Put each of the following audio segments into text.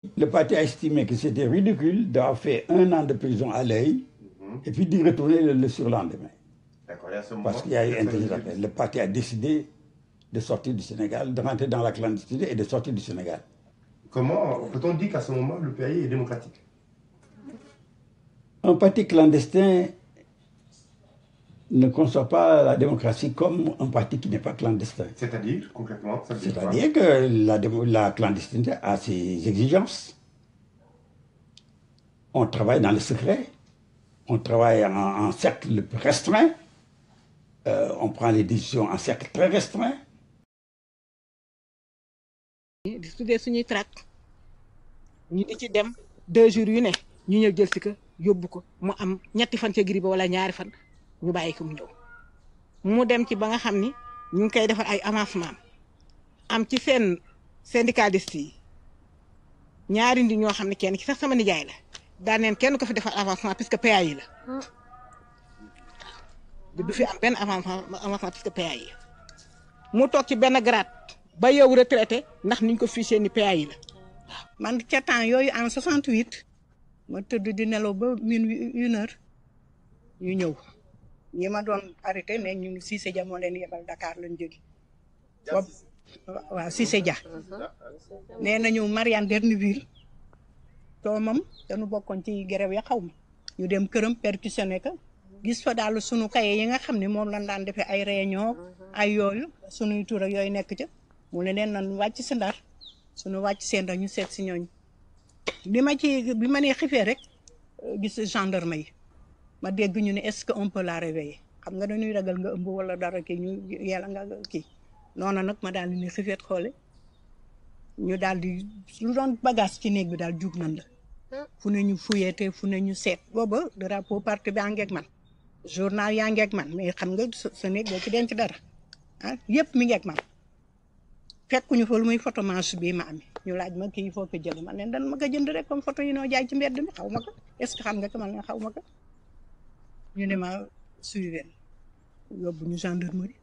Le parti a estimé que c'était ridicule d'avoir fait 1 an de prison à l'œil et puis d'y retourner le surlendemain. D'accord, et à ce moment, Parce qu'il y a eu un Le parti a décidé de sortir du Sénégal, de rentrer dans la clandestinité et de sortir du Sénégal. comment peut-on dire qu'à ce moment, le pays est démocratique? Un parti clandestin ne conçoit pas la démocratie comme un parti qui n'est pas clandestin. C'est-à-dire, concrètement, ça veut dire quoi? C'est-à-dire que la clandestinité a ses exigences. On travaille dans le secret, on travaille en cercle restreint, on prend les décisions en cercle très restreint. di tuddee suñuy tract ñu di ci dem 2 jours yu ne ñu ñëw jël si ko yóbbu ko mu am ñetti fan ca giri ba wala ñaari fan ñu bàyyi ko mu ñëw mu dem ci ba nga xam ni ñu ngi koy defar ay avancement am ci seen syndicaliste yi ñaari nit ñoo xam ne kenn ki sax sama nijaay la daan neen kenn ko fi defar avancement puisque PA yi la du fi am benn avancement puisque PA yi mu toog ci benn grade ba yow retraité ndax niñ ko fiché ni PA yi la waaw. man ca temps yooyu en 68 ma tëdd di nelaw ba minuit 1h ñu ñëw ñi ma doon arrêté ne ñu Cissé Dia moo leen yebal Dakar lañ jóge boobu waaw Cissé Dia nee nañu Marianne Derneville doomam dañu bokkoon ci grève ya xaw ma ñu dem këram perquisitionné ko gis fa daal sunu kaye yi nga xam ne moom lañ daan defee ay réunion ay yooyu sunuy tur ak yooyu nekk ca mu ne leen nan wàcc si Ndar sunu wàcc seen Ndar ñu seet si ñooñu bi ma nee xifee rek gis gendarme yi ma dégg ñu ne est-ce que on peut la réveiller xam nga dañuy ragal nga ëmb wala dara kii ñu yàlla nga kii noonu nag ma daal di ne xifeet xoole ñu daal di lu doon bagage ci néeg bi daal jug nan la fu ne ñu fuyeete fu ne ñu seet booba drapeau parti bi àngeeg man journal yaa ngeeg man mais xam nga sa néeg boo ci denc dara ah yëpp mi ngeeg man fekkuñu fa lu muy photo manche bii ma amee ñu laaj ma kii foo ko jëlee man leen dan ma ko jënd rek comme photo yi noo jaay ci mbedd mi xaw ma ko est-ce que xam nga ko man leen xaw ma ko ñu ne ma suivre yóbbu ñu gendarmerie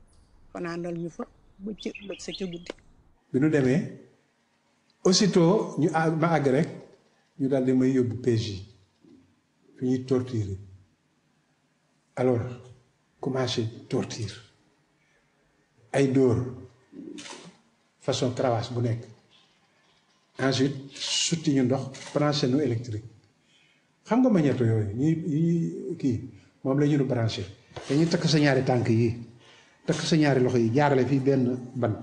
fanaanal ñu fa ba ci bët sa ca guddi. bi nu demee aussitôt ñu ma àgg rek ñu daal di may yóbbu PJ fi ñuy torturer alors commencé torture ay dóor façon cravache bu nekk ensuite sutti ñu ndox branché nu électrique xam nga magnéto yooyu ñuy kii moom la ñu nu branché dañuy takk sa ñaari tànk yi takk sa ñaari loxo yi jaarale fii benn bant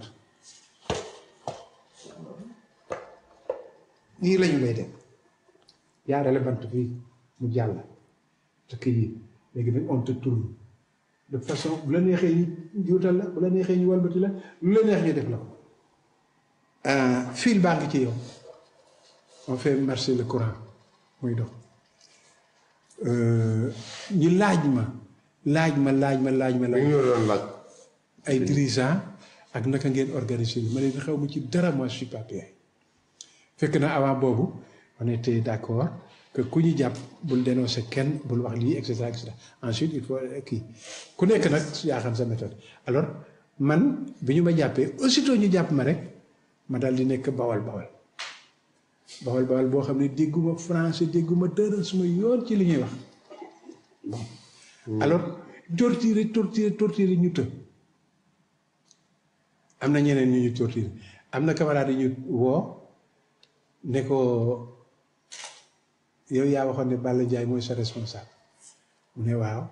nii lañu lay def jaarale bant fii mu jàll takk yi léegi nag on te tourne de façon bu la neexee ñu juutal la bu la neexee ñu walbati la lu la neex ñu def la ko fil baa ngi ci yow on fait marcher le courant muy dox ñu laaj ma. ay dirigeants ak naka ngeen organiser ma leen xew ma ci dara moi je suis pas PA fekk na avant boobu on était d'accord que ku ñu jàpp bul dénoncer kenn bul wax lii et cetera et cetera ensuite il faut kii ku nekk nag yaa xam sa méthode alors man bi ñu ma jàppee aussitôt ñu jàpp ma rek ma daal di nekk bawal boo xam ne dégguma français dégguma dara suma yoon ci li ñuy wax bon alors torturer ñu të am na ñeneen ñu torturer am na camarade yi ñu woo ne ko yow yaa waxoon ne Balla Ndiaye mooy sa responsable mu ne waaw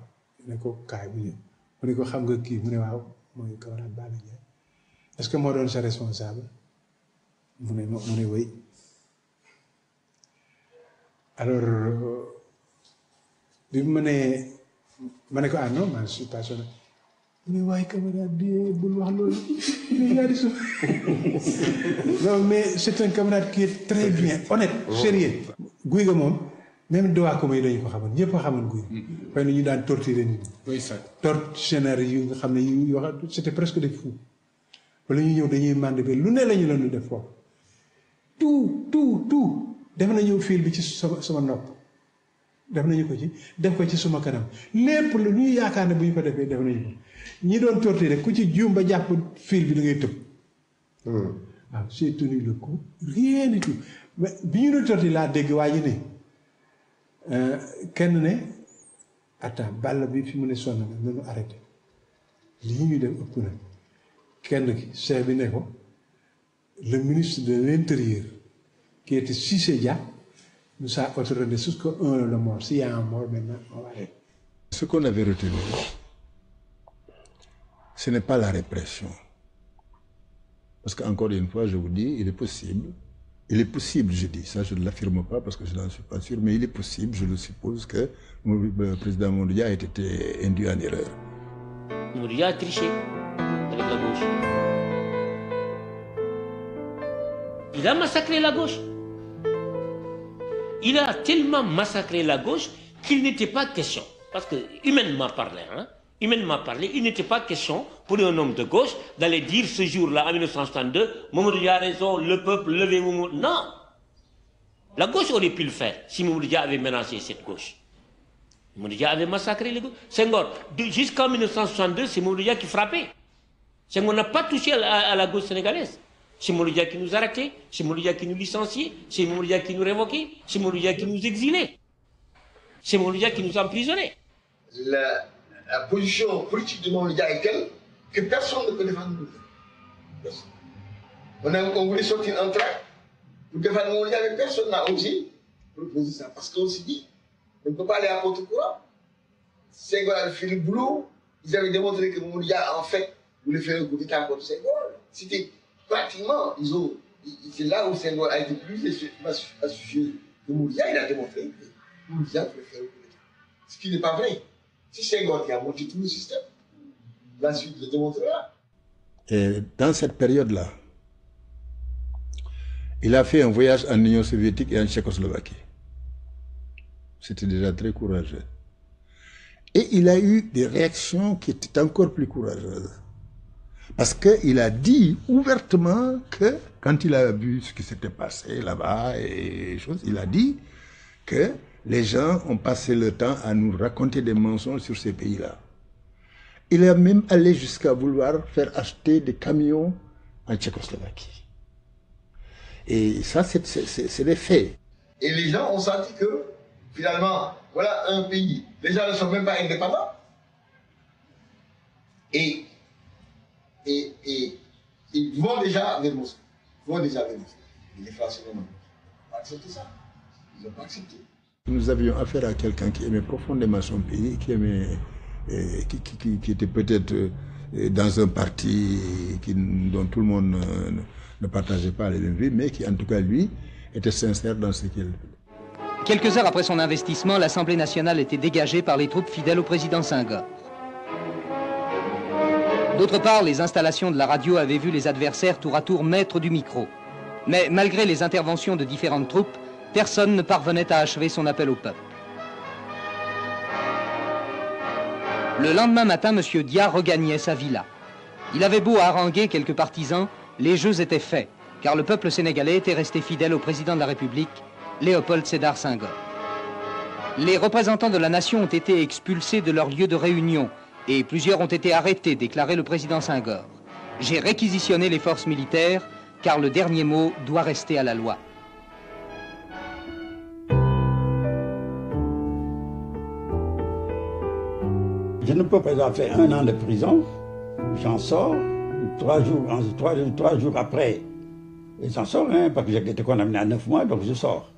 ne ko kaay bu ñëw mu ne ko xam nga kii mu ne waaw mooy camarade Balla Ndiaye est-ce que moo doon sa responsable mu ne wéy alors bi mu ma ne ko ah non man je suis pas sonné mu ne waaye camarade bi bul wax loolu mais yaa di suuf non mais c'est un camarade qui est très bien honnête sérieux guy ga moom même dowaa ko may dañu ko xamoon ñëpp a xamoon guy xëy na ñu daan torturer nit ñi tortionnaire yu nga xam ne yu wax c'était presque des fous wala ñu ñëw dañuy mànd bi lu ne la ñu leen di def foofu tout def nañu fil bi ci sama nopp def nañu ko ci def ko ci suma kanam lépp lu ñuy yaakaar ne bu ñu ko defee def nañu ko ñi doon torturer ku ci juum ba jàpp fil bi da ngay tëb waaw j'ai tenu le coup rien du tout mais bi ñu torti laa dégg waa ji ne kenn ne attends bàll bi fi mu ne sonn na nañu arrêté lii ñu dem ëpp na kenn ki chef bi ne ko le ministre de l'Intérieur qui était Cissé Dia nous a autorisé jusqu'à un mort. S'il y a un mort maintenant, on va arrêter. Ce qu'on avait retenu, ce n'est pas la répression. Parce qu'encore une fois, je vous dis, il est possible, je dis, ça je ne l'affirme pas parce que je n'en suis pas sûr, mais il est possible, je le suppose, que le président Mamadou ait été induit en erreur. Mamadou a triché avec la gauche. Il a massacré la gauche. Il a tellement massacré la gauche qu'il n'était pas question, parce que humainement parlé, il n'était pas question pour un homme de gauche d'aller dire ce jour-là, en 1962, Mamadou Dia a raison, le peuple, levez-vous. Non. La gauche aurait pu le faire si Mamadou Dia avait menacé cette gauche. Mamadou Dia avait massacré les gauches. Senghor, jusqu'en 1962, c'est Mamadou Dia qui frappait. Senghor n'a pas touché à la gauche sénégalaise. C'est Mamadou Dia qui nous arrêtait, c'est Mamadou Dia qui nous licenciait, c'est Mamadou Dia qui nous révoquait, c'est Mamadou Dia qui nous exilait, c'est Mamadou Dia qui nous emprisonnait. La position politique de Mamadou Dia est telle que personne ne peut défendre nous. On voulait sortir un tract pour défendre Mamadou Dia, mais personne n'a osé proposer ça. Parce qu'on s'est dit, on ne peut pas aller à contre-courant. Senghor avait fait le boulot, ils avaient démontré que Mamadou Dia, en fait, voulait faire un coup d'État contre Senghor. C'était pratiquement, c'est là où Senghor a été plus astucieux que Mamadou Dia. Il a démontré que Mamadou Dia voulait faire un coup d'État. Ce qui n'est pas vrai. C'est Senghor qui a monté tout le système. La suite le démontrera. Et dans cette période-là, il a fait un voyage en Union soviétique et en Tchécoslovaquie. C'était déjà très courageux. Et il a eu des réactions qui étaient encore plus courageuses. Parce qu'il a dit ouvertement que, quand il a vu ce qui s'était passé là-bas et choses, il a dit que les gens ont passé le temps à nous raconter des mensonges sur ces pays-là. Il est même allé jusqu'à vouloir faire acheter des camions en Tchécoslovaquie. Et ça, c'est des faits. Et les gens ont senti que, finalement, voilà un pays. Les gens ne sont même pas indépendants. Et ils vont déjà vers Moscou. Et les Français n'ont pas accepté ça. Ils n'ont pas accepté. Nous avions affaire à quelqu'un qui aimait profondément son pays, qui était peut-être dans un parti dont tout le monde ne partageait pas les mêmes vues, mais qui en tout cas, lui, était sincère dans ce qu'il faisait. Quelques heures après son investissement, l'Assemblée nationale était dégagée par les troupes fidèles au président Senghor. D'autre part, les installations de la radio avaient vu les adversaires tour à tour maîtres du micro. Mais malgré les interventions de différentes troupes, personne ne parvenait à achever son appel au peuple. Le lendemain matin, M. Dia regagnait sa villa. Il avait beau haranguer quelques partisans, les jeux étaient faits, car le peuple sénégalais était resté fidèle au président de la République, Léopold Sédar Senghor. Les représentants de la nation ont été expulsés de leur lieu de réunion et plusieurs ont été arrêtés, déclarait le président Senghor. J'ai réquisitionné les forces militaires, car le dernier mot doit rester à la loi. Je ne peux pas faire 1 an de prison, j'en sors, 3 jours après, et j'en sors, parce que j'ai été condamné à 9 mois, donc je sors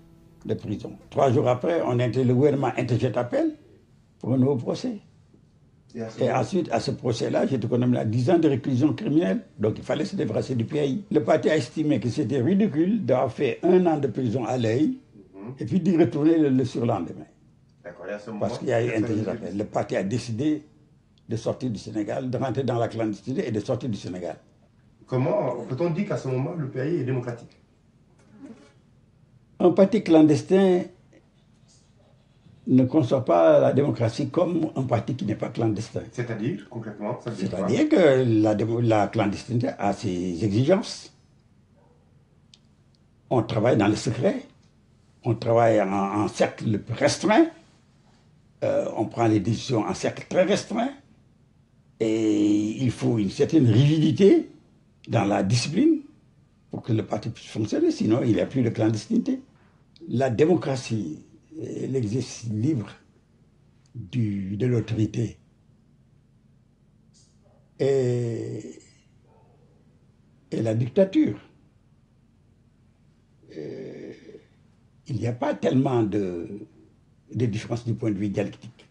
de prison. 3 jours après, le gouvernement interjette appel pour un nouveau procès. Et ensuite, à ce procès-là, j'ai été condamné à 10 ans de réclusion criminelle, donc il fallait se débarrasser du pays. Le parti a estimé que c'était ridicule d'avoir fait 1 an de prison à l'œil, et puis d'y retourner le surlendemain. Parce qu'il y a eu interjette appel. Le parti a décidé de sortir du Sénégal, de rentrer dans la clandestinité et de sortir du Sénégal. Comment peut-on dire qu'à ce moment, le pays est démocratique? Un parti clandestin ne conçoit pas la démocratie comme un parti qui n'est pas clandestin. C'est-à-dire, concrètement, ça veut dire quoi? C'est-à-dire que la clandestinité a ses exigences. On travaille dans le secret, on travaille en cercle restreint, on prend les décisions en cercle très restreint, et il faut une certaine rigidité dans la discipline, pour que le parti puisse fonctionner, sinon il n'y a plus de clandestinité. La démocratie, l'exercice libre de l'autorité et la dictature. Il n'y a pas tellement de différence du point de vue dialectique.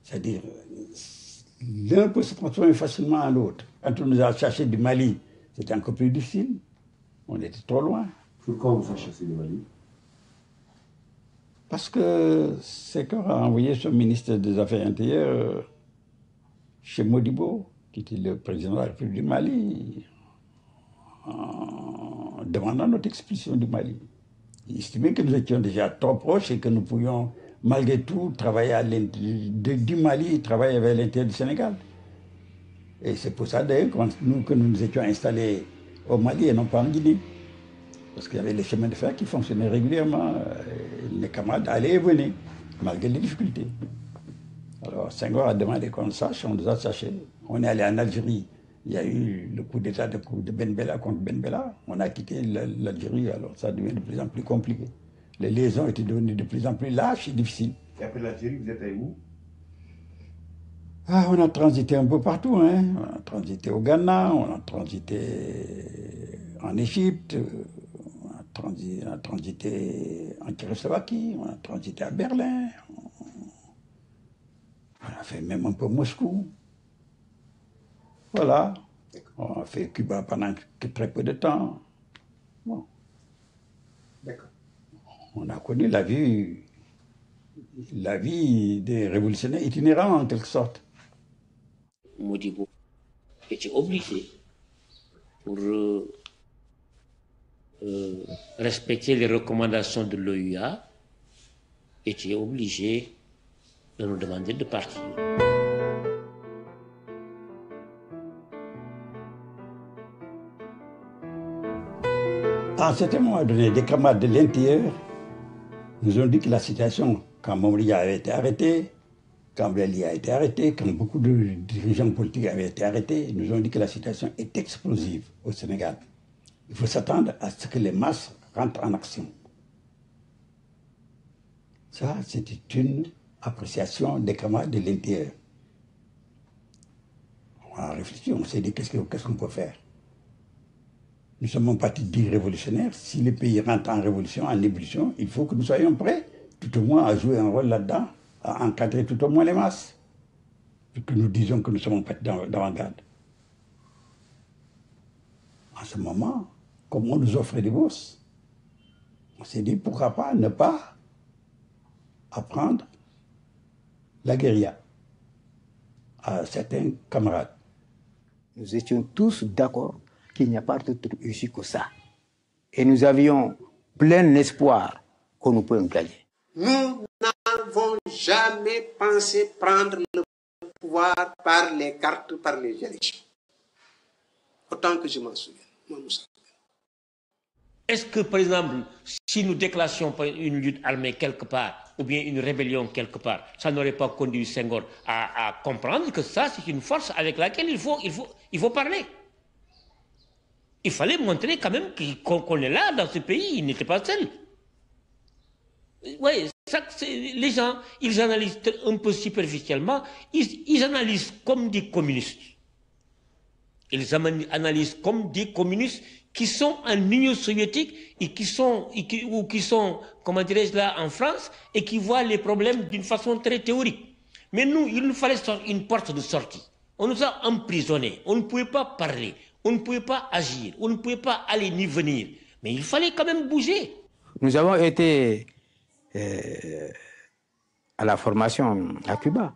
C'est-à-dire, l'un peut se transformer facilement en l'autre. Quand on nous a cherché du Mali, c'était encore plus difficile. On était trop loin. Pourquoi on vous a chassé du Mali? Parce que Senghor a envoyé son ministre des Affaires intérieures chez Modibo, qui était le président de la République du Mali, en demandant notre expulsion du Mali. Il estimait que nous étions déjà trop proches et que nous pouvions, malgré tout, travailler du Mali, travailler vers l'intérieur du Sénégal. Et c'est pour ça, d'ailleurs, que nous nous étions installés au Mali et non pas en Guinée. Parce qu'il y avait les chemins de fer qui fonctionnaient régulièrement. Les camarades allaient et venaient, malgré les difficultés. Alors, Senghor a demandé qu'on le sache, on nous a sachés. On est allé en Algérie. Il y a eu le coup d'État de Ben Bella contre Ben Bella. On a quitté l'Algérie, alors ça devient de plus en plus compliqué. Les liaisons étaient devenues de plus en plus lâches et difficiles. Et après l'Algérie, vous êtes allé où? On a transité un peu partout. Hein. On a transité au Ghana, on a transité en Égypte, on a transité en Tchécoslovaquie, on a transité à Berlin. On a fait même un peu Moscou. Voilà. On a fait Cuba pendant très peu de temps. Bon. D'accord. On a connu la vie des révolutionnaires itinérants en quelque sorte. Modibo était obligé pour respecter les recommandations de l'OUA, était obligé de nous demander de partir. À un certain moment donné, des camarades de l'intérieur nous ont dit que la situation, quand Momoria avait été arrêté, quand Blali a été arrêté, quand beaucoup de dirigeants politiques avaient été arrêtés, nous ont dit que la situation est explosive au Sénégal. Il faut s'attendre à ce que les masses rentrent en action. Ça, c'était une appréciation des camarades de l'intérieur. On a réfléchi, on s'est dit qu'est-ce qu'on peut faire. Nous sommes un parti dit révolutionnaire. Si les pays rentrent en révolution, en ébullition, il faut que nous soyons prêts, tout au moins à jouer un rôle là-dedans, à encadrer tout au moins les masses. Puis que nous disons que nous sommes un parti d'avant-garde. En ce moment, comme on nous offrait des bourses, on s'est dit pourquoi pas ne pas apprendre la guérilla à certains camarades. Nous étions tous d'accord qu'il n'y a pas d'autre issue que ça. Et nous avions plein espoir que nous pourrions gagner. Nous n'avons jamais pensé prendre le pouvoir par les cartes, par les élections. Autant que je m'en souviens. Est-ce que, par exemple, si nous déclenchions une lutte armée quelque part, ou bien une rébellion quelque part, ça n'aurait pas conduit Senghor à comprendre que ça, c'est une force avec laquelle il faut parler. Il fallait montrer quand même qu'on est là dans ce pays, il n'était pas seul. Oui, les gens, ils analysent un peu superficiellement, ils analysent comme des communistes. Ils analysent comme des communistes qui sont en Union soviétique et qui sont, comment dirais-je là, en France et qui voient les problèmes d'une façon très théorique. Mais nous, il nous fallait une porte de sortie. On nous a emprisonnés, on ne pouvait pas parler, on ne pouvait pas agir, on ne pouvait pas aller ni venir. Mais il fallait quand même bouger. Nous avons été à la formation à Cuba.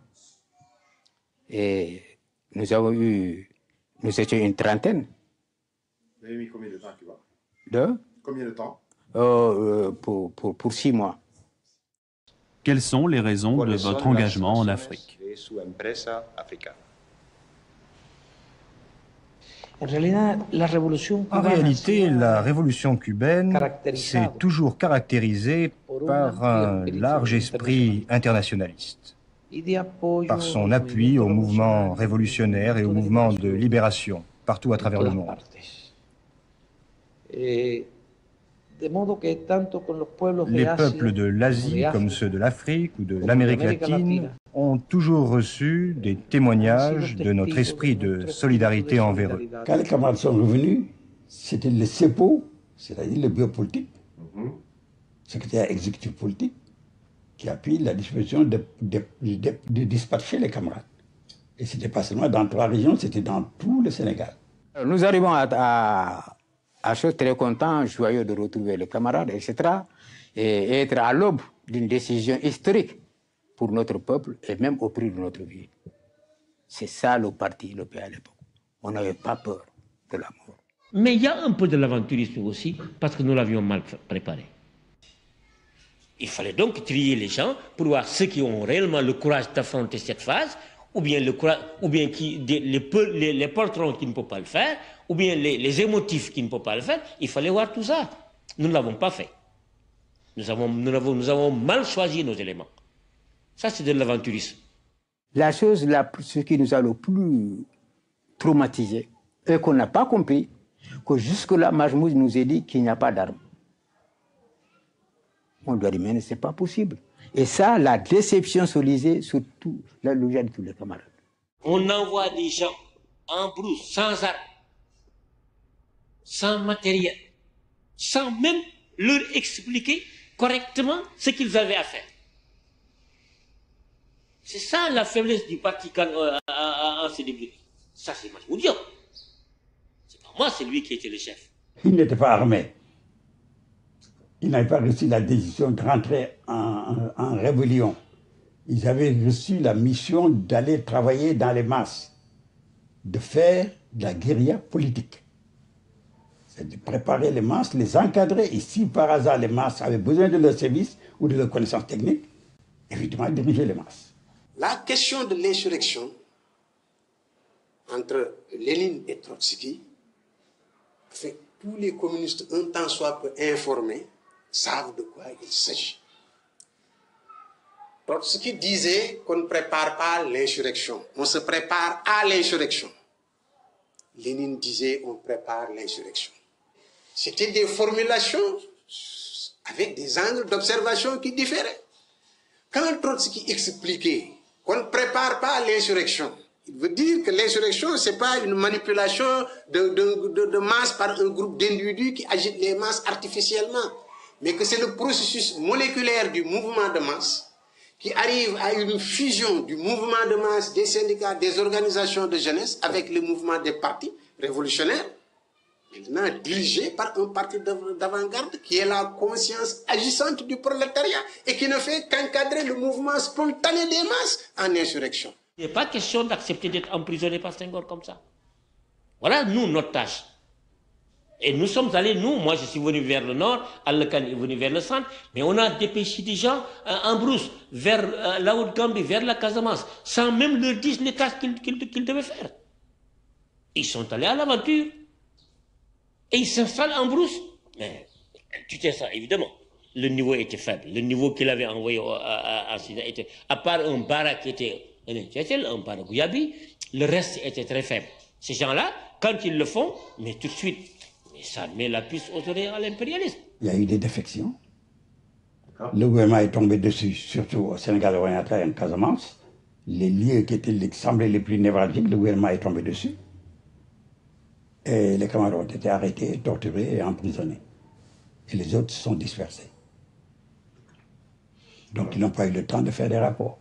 Et nous étions une trentaine. Vous avez mis combien de temps à Cuba? Combien de temps? Pour 6 mois. Quelles sont les raisons de votre engagement en Afrique? En réalité, la révolution cubaine s'est toujours caractérisée par un large esprit internationaliste, par son appui aux mouvements révolutionnaires et aux mouvements de libération partout à travers le monde. Les peuples de l'Asie, comme ceux de l'Afrique ou de l'Amérique latine, ont toujours reçu des témoignages de notre esprit de solidarité envers eux. Quand les camarades sont revenus, c'était le CEPO, c'est-à-dire le bureau politique, secrétaire exécutif politique, qui a pris la disposition de dispatcher les camarades. Et ce n'était pas seulement dans 3 régions, c'était dans tout le Sénégal. Nous arrivons à être très contents, joyeux de retrouver les camarades, etc. Et être à l'aube d'une décision historique pour notre peuple et même au prix de notre vie. C'est ça le parti, le PA à l'époque. On n'avait pas peur de la mort. Mais il y a un peu de l'aventurisme aussi, parce que nous l'avions mal préparé. Il fallait donc trier les gens pour voir ceux qui ont réellement le courage d'affronter cette phase, ou bien, les poltrons qui ne peuvent pas le faire, ou bien les émotifs qui ne peuvent pas le faire. Il fallait voir tout ça. Nous ne l'avons pas fait. Nous avons mal choisi nos éléments. Ça, c'est de l'aventurisme. La chose, ce qui nous a le plus traumatisé, et qu'on n'a pas compris, que jusque-là, Majmoud nous a dit qu'il n'y a pas d'armes. On doit dire, mais ce n'est pas possible. Et ça, la déception se lisait sur tout le logis de tous les camarades. On envoie des gens en brousse, sans armes, sans matériel, sans même leur expliquer correctement ce qu'ils avaient à faire. C'est ça la faiblesse du parti en ce début. Ça, c'est Majmoud Diop. C'est pas moi, c'est lui qui était le chef. Il n'était pas armé. Ils n'avaient pas reçu la décision de rentrer en rébellion. Ils avaient reçu la mission d'aller travailler dans les masses, de faire de la guérilla politique. C'est de préparer les masses, les encadrer, et si par hasard les masses avaient besoin de leur service ou de leurs connaissances techniques, évidemment diriger les masses. La question de l'insurrection entre Lénine et Trotsky fait que tous les communistes, un temps soit peu informés, savent de quoi il s'agit. Trotsky disait qu'on ne prépare pas l'insurrection, on se prépare à l'insurrection. Lénine disait on prépare l'insurrection. C'était des formulations avec des angles d'observation qui différaient. Quand Trotsky expliquait qu'on ne prépare pas l'insurrection, il veut dire que l'insurrection, ce n'est pas une manipulation de masse par un groupe d'individus qui agitent les masses artificiellement, mais que c'est le processus moléculaire du mouvement de masse qui arrive à une fusion du mouvement de masse, des syndicats, des organisations de jeunesse avec le mouvement des partis révolutionnaires, maintenant dirigé par un parti d'avant-garde qui est la conscience agissante du prolétariat et qui ne fait qu'encadrer le mouvement spontané des masses en insurrection. Il n'est pas question d'accepter d'être emprisonné par Senghor comme ça. Voilà, nous, notre tâche. Et nous sommes allés, moi je suis venu vers le nord, Al-Khan est venu vers le centre, mais on a dépêché des gens en brousse vers la Haute-Gambie, vers la Casamance, sans même leur dire les tâches qu'ils devaient faire. Ils sont allés à l'aventure. Et ils s'installent en brousse. Mais tu sais ça, évidemment. Le niveau était faible. Le niveau qu'il avait envoyé à Sida était, à part un bara qui était un bara Gouyabi, le reste était très faible. Ces gens-là, quand ils le font, mais tout de suite, mais ça met la puce aux oreilles à l'impérialisme. Il y a eu des défections. Le gouvernement est tombé dessus, surtout au Sénégal oriental et en Casamance. Les lieux qui semblaient les plus névralgiques, le gouvernement est tombé dessus. Et les camarades ont été arrêtés, torturés et emprisonnés. Et les autres se sont dispersés. Donc ils n'ont pas eu le temps de faire des rapports.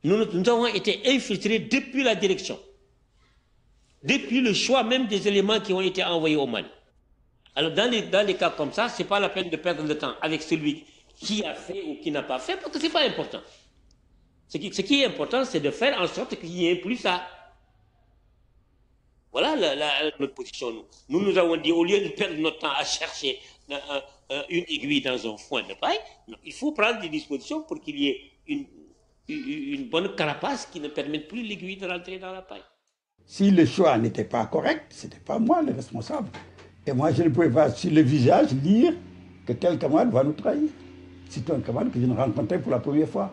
Nous avons été infiltrés depuis la direction. Depuis le choix même des éléments qui ont été envoyés au Mali. Alors dans les cas comme ça, ce n'est pas la peine de perdre le temps avec celui qui a fait ou qui n'a pas fait, parce que ce n'est pas important. Ce qui est important, c'est de faire en sorte qu'il n'y ait plus ça. Voilà notre position. Nous avons dit, au lieu de perdre notre temps à chercher une aiguille dans un foin de paille, non, il faut prendre des dispositions pour qu'il y ait une bonne carapace qui ne permette plus l'aiguille de rentrer dans la paille. Si le choix n'était pas correct, ce n'était pas moi le responsable. Et moi, je ne pouvais pas, sur le visage, lire que tel camarade va nous trahir. C'est un camarade que je ne rencontrais pour la première fois.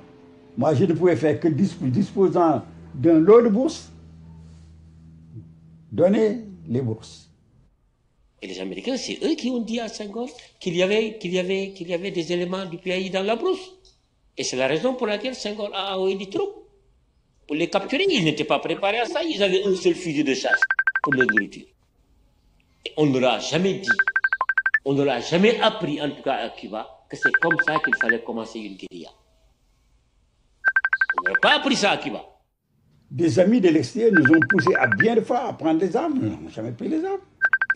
Moi, je ne pouvais faire que disposant d'un lot de bourses, donner les bourses. Et les Américains, c'est eux qui ont dit à Senghor qu'il y avait des éléments du PAI dans la brousse. Et c'est la raison pour laquelle Senghor a envoyé des troupes pour les capturer. Ils n'étaient pas préparés à ça. Ils avaient un seul fusil de chasse pour les nourriture. Et on ne l'a jamais dit, on ne l'a jamais appris, en tout cas à Cuba, que c'est comme ça qu'il fallait commencer une guérilla. On n'a pas appris ça à Cuba. Des amis de l'extérieur nous ont poussés à bien de fois à prendre des armes. Nous n'avons jamais pris les armes.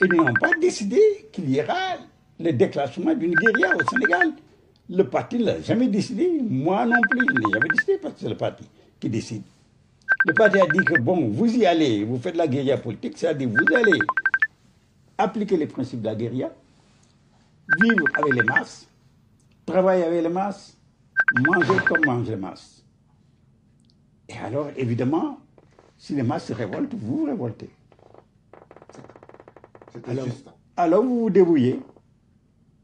Et nous n'avons pas décidé qu'il y aura le déclenchement d'une guérilla au Sénégal. Le parti ne l'a jamais décidé. Moi non plus, je n'ai jamais décidé parce que c'est le parti qui décide. Le parti a dit que bon, vous y allez, vous faites la guérilla politique, c'est-à-dire vous allez appliquer les principes de la guérilla, vivre avec les masses, travailler avec les masses, manger comme mangent les masses. Et alors, évidemment, si les masses se révoltent, vous vous révoltez. Alors vous vous débrouillez,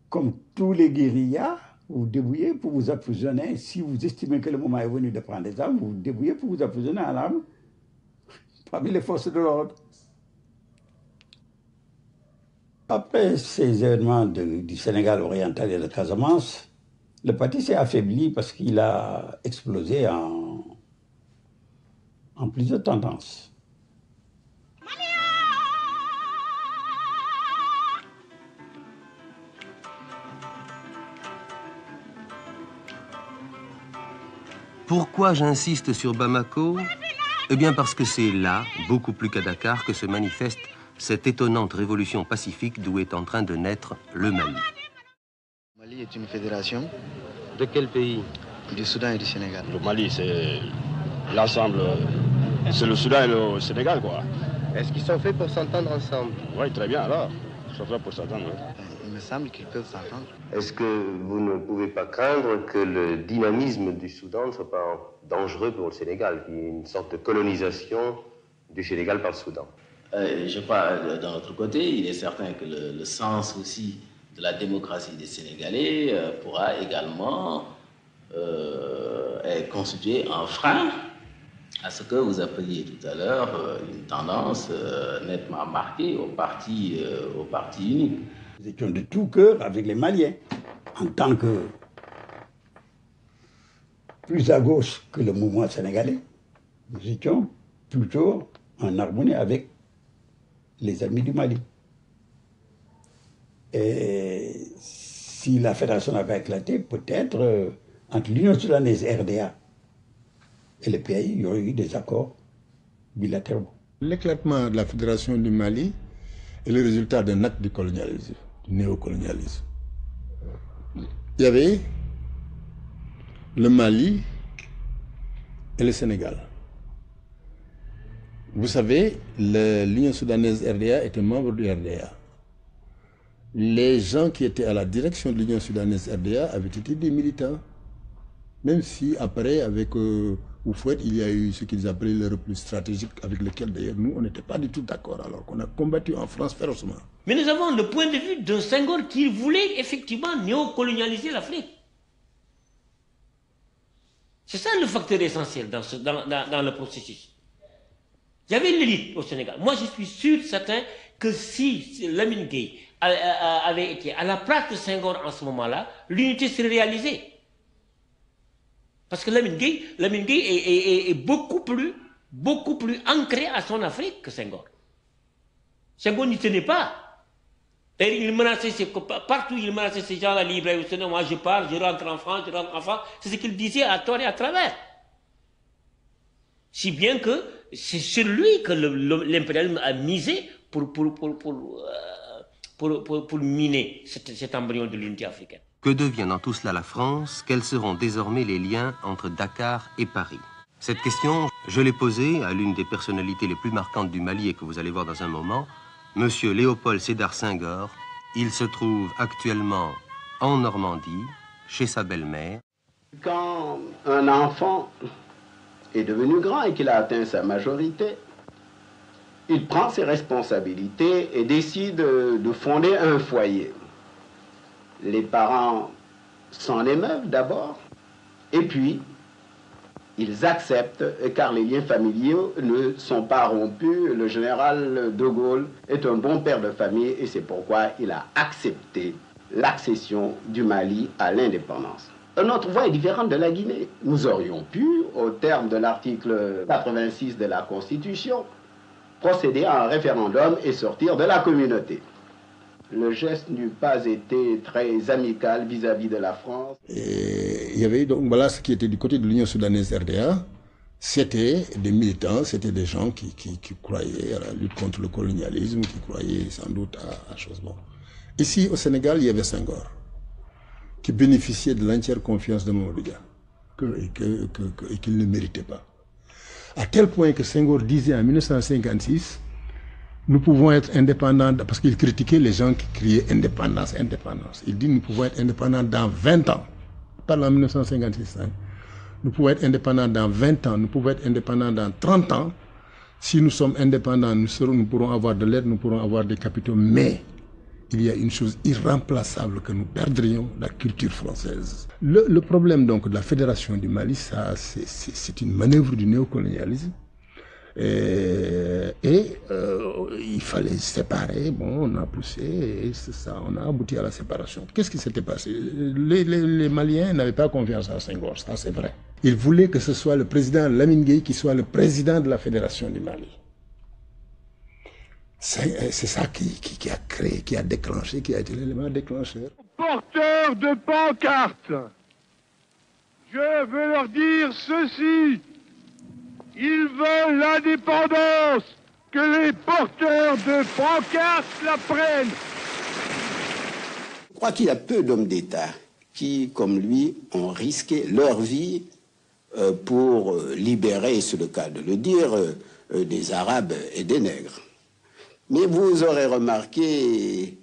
comme tous les guérillas, vous vous débrouillez pour vous approvisionner. Si vous estimez que le moment est venu de prendre des armes, vous vous débrouillez pour vous approvisionner à l'arme parmi les forces de l'ordre. Après ces événements du Sénégal oriental et de Casamance, le parti s'est affaibli parce qu'il a explosé en plusieurs tendances. Pourquoi j'insiste sur Bamako? Eh bien parce que c'est là, beaucoup plus qu'à Dakar, que se manifeste cette étonnante révolution pacifique d'où est en train de naître le Mali. Le Mali est une fédération. De quel pays? Du Soudan et du Sénégal. Le Mali, c'est l'ensemble, c'est le Soudan et le Sénégal, quoi. Est-ce qu'ils sont faits pour s'entendre ensemble? Oui, très bien, alors. Ils sont faits pour s'entendre, oui. Il me semble qu'ils peuvent s'entendre. Est-ce que vous ne pouvez pas craindre que le dynamisme du Soudan ne soit pas dangereux pour le Sénégal, qu'il y ait une sorte de colonisation du Sénégal par le Soudan? Je crois, d'un autre côté, il est certain que le sens aussi de la démocratie des Sénégalais pourra également être constitué un frein à ce que vous appeliez tout à l'heure une tendance nettement marquée au parti unique. Nous étions de tout cœur avec les Maliens, en tant que plus à gauche que le mouvement sénégalais. Nous étions plutôt en harmonie avec les amis du Mali. Et si la fédération avait éclaté, peut-être entre l'Union soudanaise RDA et le pays, il y aurait eu des accords bilatéraux. L'éclatement de la fédération du Mali est le résultat d'un acte du colonialisme, du néocolonialisme. Il y avait le Mali et le Sénégal. Vous savez, l'Union soudanaise RDA était membre du RDA. Les gens qui étaient à la direction de l'Union soudanaise RDA avaient été des militants. Même si après, avec Oufouet, il y a eu ce qu'ils appelaient le repli stratégique, avec lequel d'ailleurs nous, on n'était pas du tout d'accord, alors qu'on a combattu en France férocement. Mais nous avons le point de vue d'un Senghor qui voulait effectivement néocolonialiser l'Afrique. C'est ça le facteur essentiel dans le processus. Il y avait l'élite au Sénégal. Moi, je suis sûr, certain, que si Lamine Gueye avait été à la place de Senghor en ce moment-là, l'unité serait réalisée. Parce que Lamine Gueye est beaucoup plus ancré à son Afrique que Senghor. Senghor n'y tenait pas. Et il menaçait, partout il menaçait ces gens-là libres. Moi je pars, je rentre en France, C'est ce qu'il disait à tort et à travers. Si bien que c'est sur lui que l'impérialisme a misé pour miner cet embryon de l'unité africaine. Que devient dans tout cela la France? Quels seront désormais les liens entre Dakar et Paris? Cette question, je l'ai posée à l'une des personnalités les plus marquantes du Mali et que vous allez voir dans un moment, Monsieur Léopold Sédar Senghor. Il se trouve actuellement en Normandie, chez sa belle-mère. Quand un enfant est devenu grand et qu'il a atteint sa majorité, il prend ses responsabilités et décide de fonder un foyer. Les parents s'en émeuvent d'abord, et puis ils acceptent, car les liens familiaux ne sont pas rompus. Le général de Gaulle est un bon père de famille et c'est pourquoi il a accepté l'accession du Mali à l'indépendance. Notre voie est différente de la Guinée. Nous aurions pu, au terme de l'article 86 de la Constitution, procéder à un référendum et sortir de la communauté. Le geste n'eût pas été très amical vis-à-vis de la France. Et il y avait donc, voilà ce qui était du côté de l'Union soudanaise RDA, c'était des militants, c'était des gens qui croyaient à la lutte contre le colonialisme, qui croyaient sans doute à choses bonnes. Ici, au Sénégal, il y avait Senghor, qui bénéficiait de l'entière confiance de Mamadou Dia, et qu'il ne méritait pas. À tel point que Senghor disait en 1956, nous pouvons être indépendants, parce qu'il critiquait les gens qui criaient indépendance, indépendance. Il dit nous pouvons être indépendants dans 20 ans. Parle en 1956. Hein. Nous pouvons être indépendants dans 20 ans, nous pouvons être indépendants dans 30 ans. Si nous sommes indépendants, nous pourrons avoir de l'aide, nous pourrons avoir des capitaux. Mais il y a une chose irremplaçable que nous perdrions, la culture française. Le problème donc de la Fédération du Mali, c'est une manœuvre du néocolonialisme. Il fallait séparer, bon, on a poussé, et c'est ça, on a abouti à la séparation. Qu'est-ce qui s'était passé? Les Maliens n'avaient pas confiance à Senghor, ça c'est vrai. Ils voulaient que ce soit le président Lamine Gueye qui soit le président de la Fédération du Mali. C'est ça qui a créé, qui a déclenché, qui a été l'élément déclencheur. Porteurs de pancartes, je veux leur dire ceci. Ils veulent l'indépendance, que les porteurs de pancartes la prennent. Je crois qu'il y a peu d'hommes d'État qui, comme lui, ont risqué leur vie pour libérer, c'est le cas de le dire, des Arabes et des Nègres. Mais vous aurez remarqué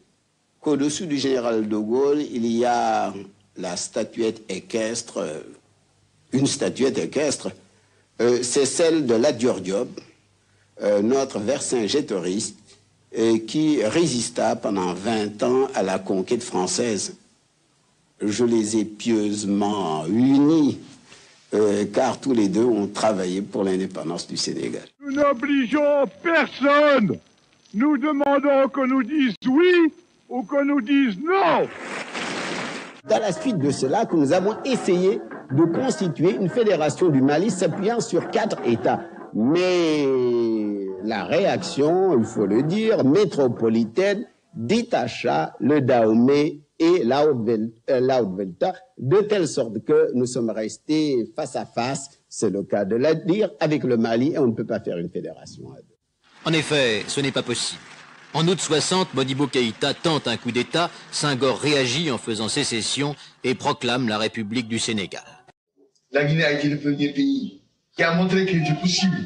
qu'au-dessus du général de Gaulle, il y a la statuette équestre, une statuette équestre, c'est celle de Lat Dior Diop, notre Vercingétoriste, qui résista pendant 20 ans à la conquête française. Je les ai pieusement unis, car tous les deux ont travaillé pour l'indépendance du Sénégal. Nous n'obligeons personne. Nous demandons qu'on nous dise oui ou qu'on nous dise non. Dans la suite de cela, que nous avons essayé de constituer une fédération du Mali s'appuyant sur 4 États. Mais la réaction, il faut le dire, métropolitaine, détacha le Dahomey et la Haute-Volta, de telle sorte que nous sommes restés face à face, c'est le cas de le dire, avec le Mali, et on ne peut pas faire une fédération à deux. En effet, ce n'est pas possible. En août 60, Modibo Keïta tente un coup d'État, Senghor réagit en faisant sécession et proclame la République du Sénégal. La Guinée a été le premier pays qui a montré qu'il était possible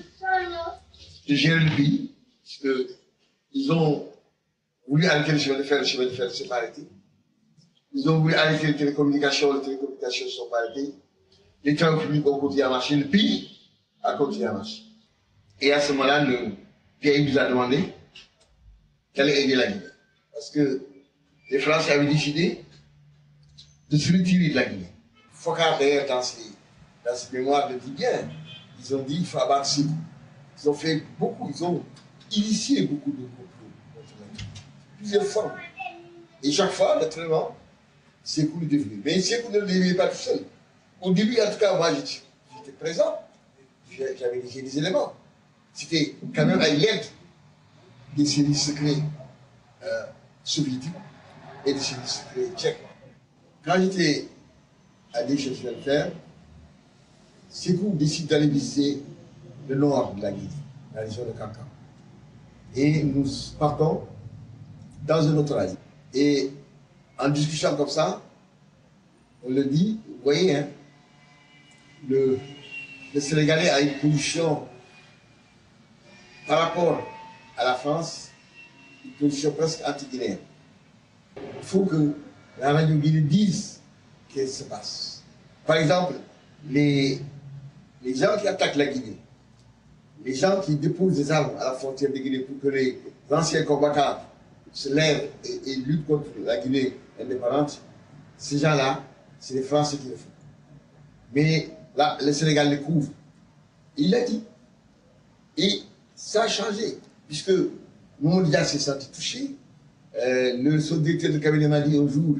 de gérer le pays, parce qu'ils ont voulu arrêter le chemin de fer, ne s'est pas arrêté. Ils ont voulu arrêter les télécommunications ne sont pas arrêtées. Les travaux publics ont continué à marcher, le pays a continué à marcher. Et à ce moment-là, le pays nous a demandé qu'allait aider la Guinée. Parce que les Français avaient décidé de se retirer de la Guinée. Foccart, d'ailleurs, dans ses mémoires, le dit bien. Ils ont dit qu'il faut abattre Sékou. Ils ont fait beaucoup, ils ont initié beaucoup de complots contre la Guinée. Plusieurs fois. Et chaque fois, naturellement, Sékou le devenu. Mais Sékou ne le devenait pas tout seul. Au début, en tout cas, moi, j'étais présent. J'avais des éléments. C'était quand même à l'aide des services secrets soviétiques et des services secrets tchèques. Quand j'étais à des choses à faire, Sékou décide d'aller visiter le nord de la Guinée, la région de Kankan. Et nous partons dans un autre avis. Et en discussion comme ça, on le dit, vous voyez, hein, le Sénégalais a une position par rapport à la France, une position presque anti-guinéenne. Il faut que la radio Guinée dise qu'est-ce qui se passe. Par exemple, les gens qui attaquent la Guinée, les gens qui déposent des armes à la frontière de Guinée pour que les anciens combattants se lèvent et luttent contre la Guinée indépendante, ces gens-là, c'est les Français qui le font. Mais là, le Sénégal les couvre. Il l'a dit. Et ça a changé, puisque Mamadou Dia s'est senti touché. Le sous-directeur de cabinet m'a dit un jour,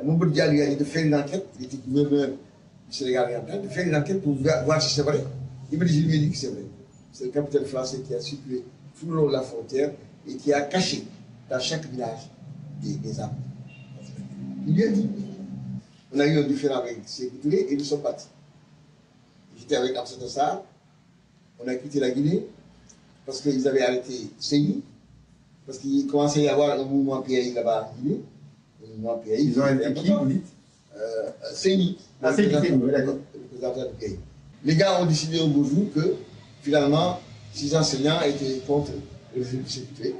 Mamadou Dia lui a dit de faire une enquête, il était gouverneur du Sénégal en train de faire une enquête pour voir si c'est vrai. Il me dit, je lui ai dit que c'est vrai. C'est le capitaine français qui a circulé tout le long de la frontière et qui a caché dans chaque village des armes. Il lui a dit. On a eu un différend avec Sékou Touré et nous sommes partis. J'étais avec Amsatou Sarr, on a quitté la Guinée parce qu'ils avaient arrêté Séni, parce qu'il commençait à y avoir un mouvement PAI là-bas en Guinée. Un mouvement PAI. Ils ont arrêté qui, vous dites? Séni. Ah, c'est qui, d'accord. Le représentant du PAI. Les gars ont décidé un beau jour que, finalement, 6 enseignants étaient contre le régime de Sékou Touré.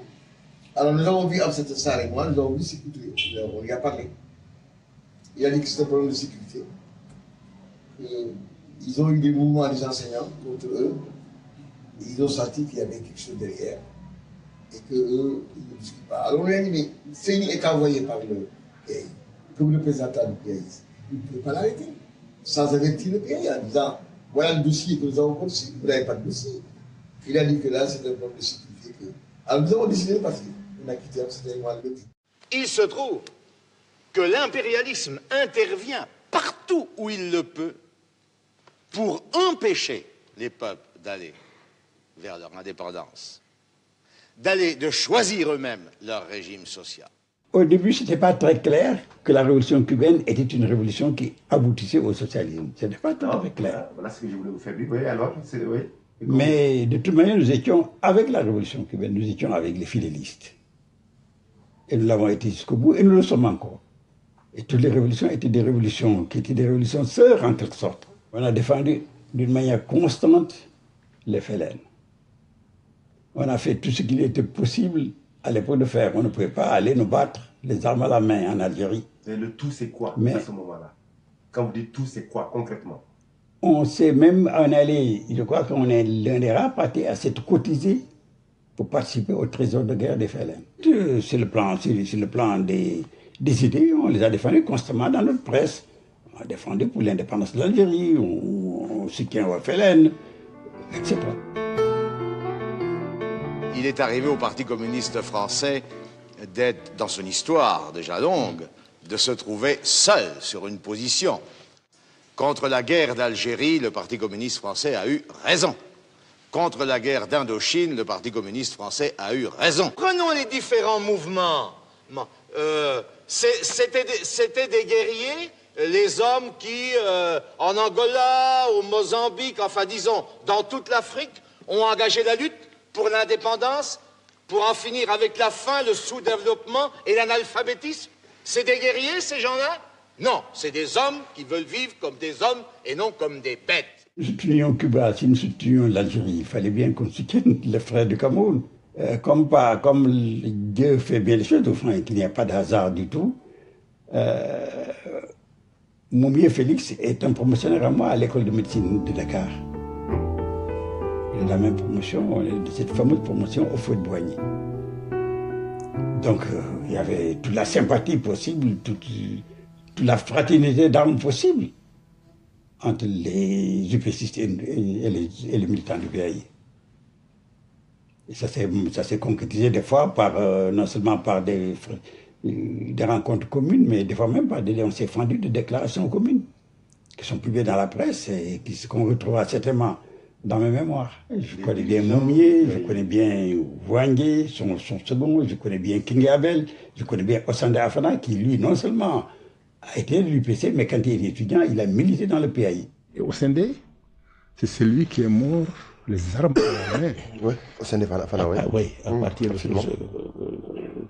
Alors nous avons vu Amsatou Sarr et moi, nous avons vu Sékou Touré. On lui a parlé. Il a dit que c'était un problème de sécurité. Ils ont eu des mouvements des enseignants contre eux. Et ils ont senti qu'il y avait quelque chose derrière. Et qu'eux, ils ne discutent pas. Alors on lui a dit, mais Séni est envoyé par le pays, comme représentant du pays. Il ne peut pas l'arrêter. Sans avertir le pays en disant, voilà le dossier que nous avons conçu, vous n'avez pas de dossier. Il a dit que là, c'est un problème de sécurité. Alors nous avons décidé de partir. On a quitté Amsterdam le lundi. Il se trouve que l'impérialisme intervient partout où il le peut pour empêcher les peuples d'aller vers leur indépendance, de choisir eux-mêmes leur régime social. Au début, ce n'était pas très clair que la révolution cubaine était une révolution qui aboutissait au socialisme. Ce n'était pas très clair. Voilà ce que je voulais vous faire. Oui, alors, oui. Mais de toute manière, nous étions avec la révolution cubaine, nous étions avec les fidélistes. Et nous l'avons été jusqu'au bout, et nous le sommes encore. Et toutes les révolutions étaient des révolutions qui étaient des révolutions sœurs en quelque sorte. On a défendu d'une manière constante les FLN. On a fait tout ce qu'il était possible à l'époque de faire. On ne pouvait pas aller nous battre les armes à la main en Algérie. Et le tout, c'est quoi à ce moment-là? Quand vous dites tout, c'est quoi concrètement? On s'est même en allé, je crois qu'on est l'un des rares partis à s'être cotisé pour participer au trésor de guerre des FLN. C'est le plan des idées, on les a défendus constamment dans notre presse. On a défendu pour l'indépendance de l'Algérie, on soutient au FLN, etc. Il est arrivé au Parti communiste français d'être, dans son histoire déjà longue, de se trouver seul sur une position. Contre la guerre d'Algérie, le Parti communiste français a eu raison. Contre la guerre d'Indochine, le Parti communiste français a eu raison. Prenons les différents mouvements. C'était des guerriers, les hommes qui, en Angola, au Mozambique, enfin disons, dans toute l'Afrique, ont engagé la lutte pour l'indépendance, pour en finir avec la faim, le sous-développement et l'analphabétisme. C'est des guerriers, ces gens-là? Non, c'est des hommes qui veulent vivre comme des hommes et non comme des bêtes. Nous soutenions Cuba, si nous soutenions l'Algérie, il fallait bien qu'on soutienne les frères du Cameroun. Comme Dieu fait bien les choses, au fond, et qu'il n'y a pas de hasard du tout, Moumié Félix est un promotionnaire à moi à l'école de médecine de Dakar. Il a la même promotion, cette fameuse promotion au Fouet de Boigny. Donc il y avait toute la sympathie possible, toute la fraternité d'armes possible entre les UPCistes et les militants du PAI. Et ça s'est concrétisé des fois par, non seulement par des rencontres communes, mais des fois même par on s'est fendu de déclarations communes qui sont publiées dans la presse et qu'on retrouvera certainement dans mes mémoires. Je connais bien Moumié, je connais bien Wangé, son second, je connais bien King Abel, je connais bien Ossandé Afana, qui lui, non seulement a été de l'UPC, mais quand il était étudiant, il a milité dans le PAI. Et Ossandé, c'est celui qui est mort les armes à la main. Oui, Ossandé Afana, oui. Oui, à partir de...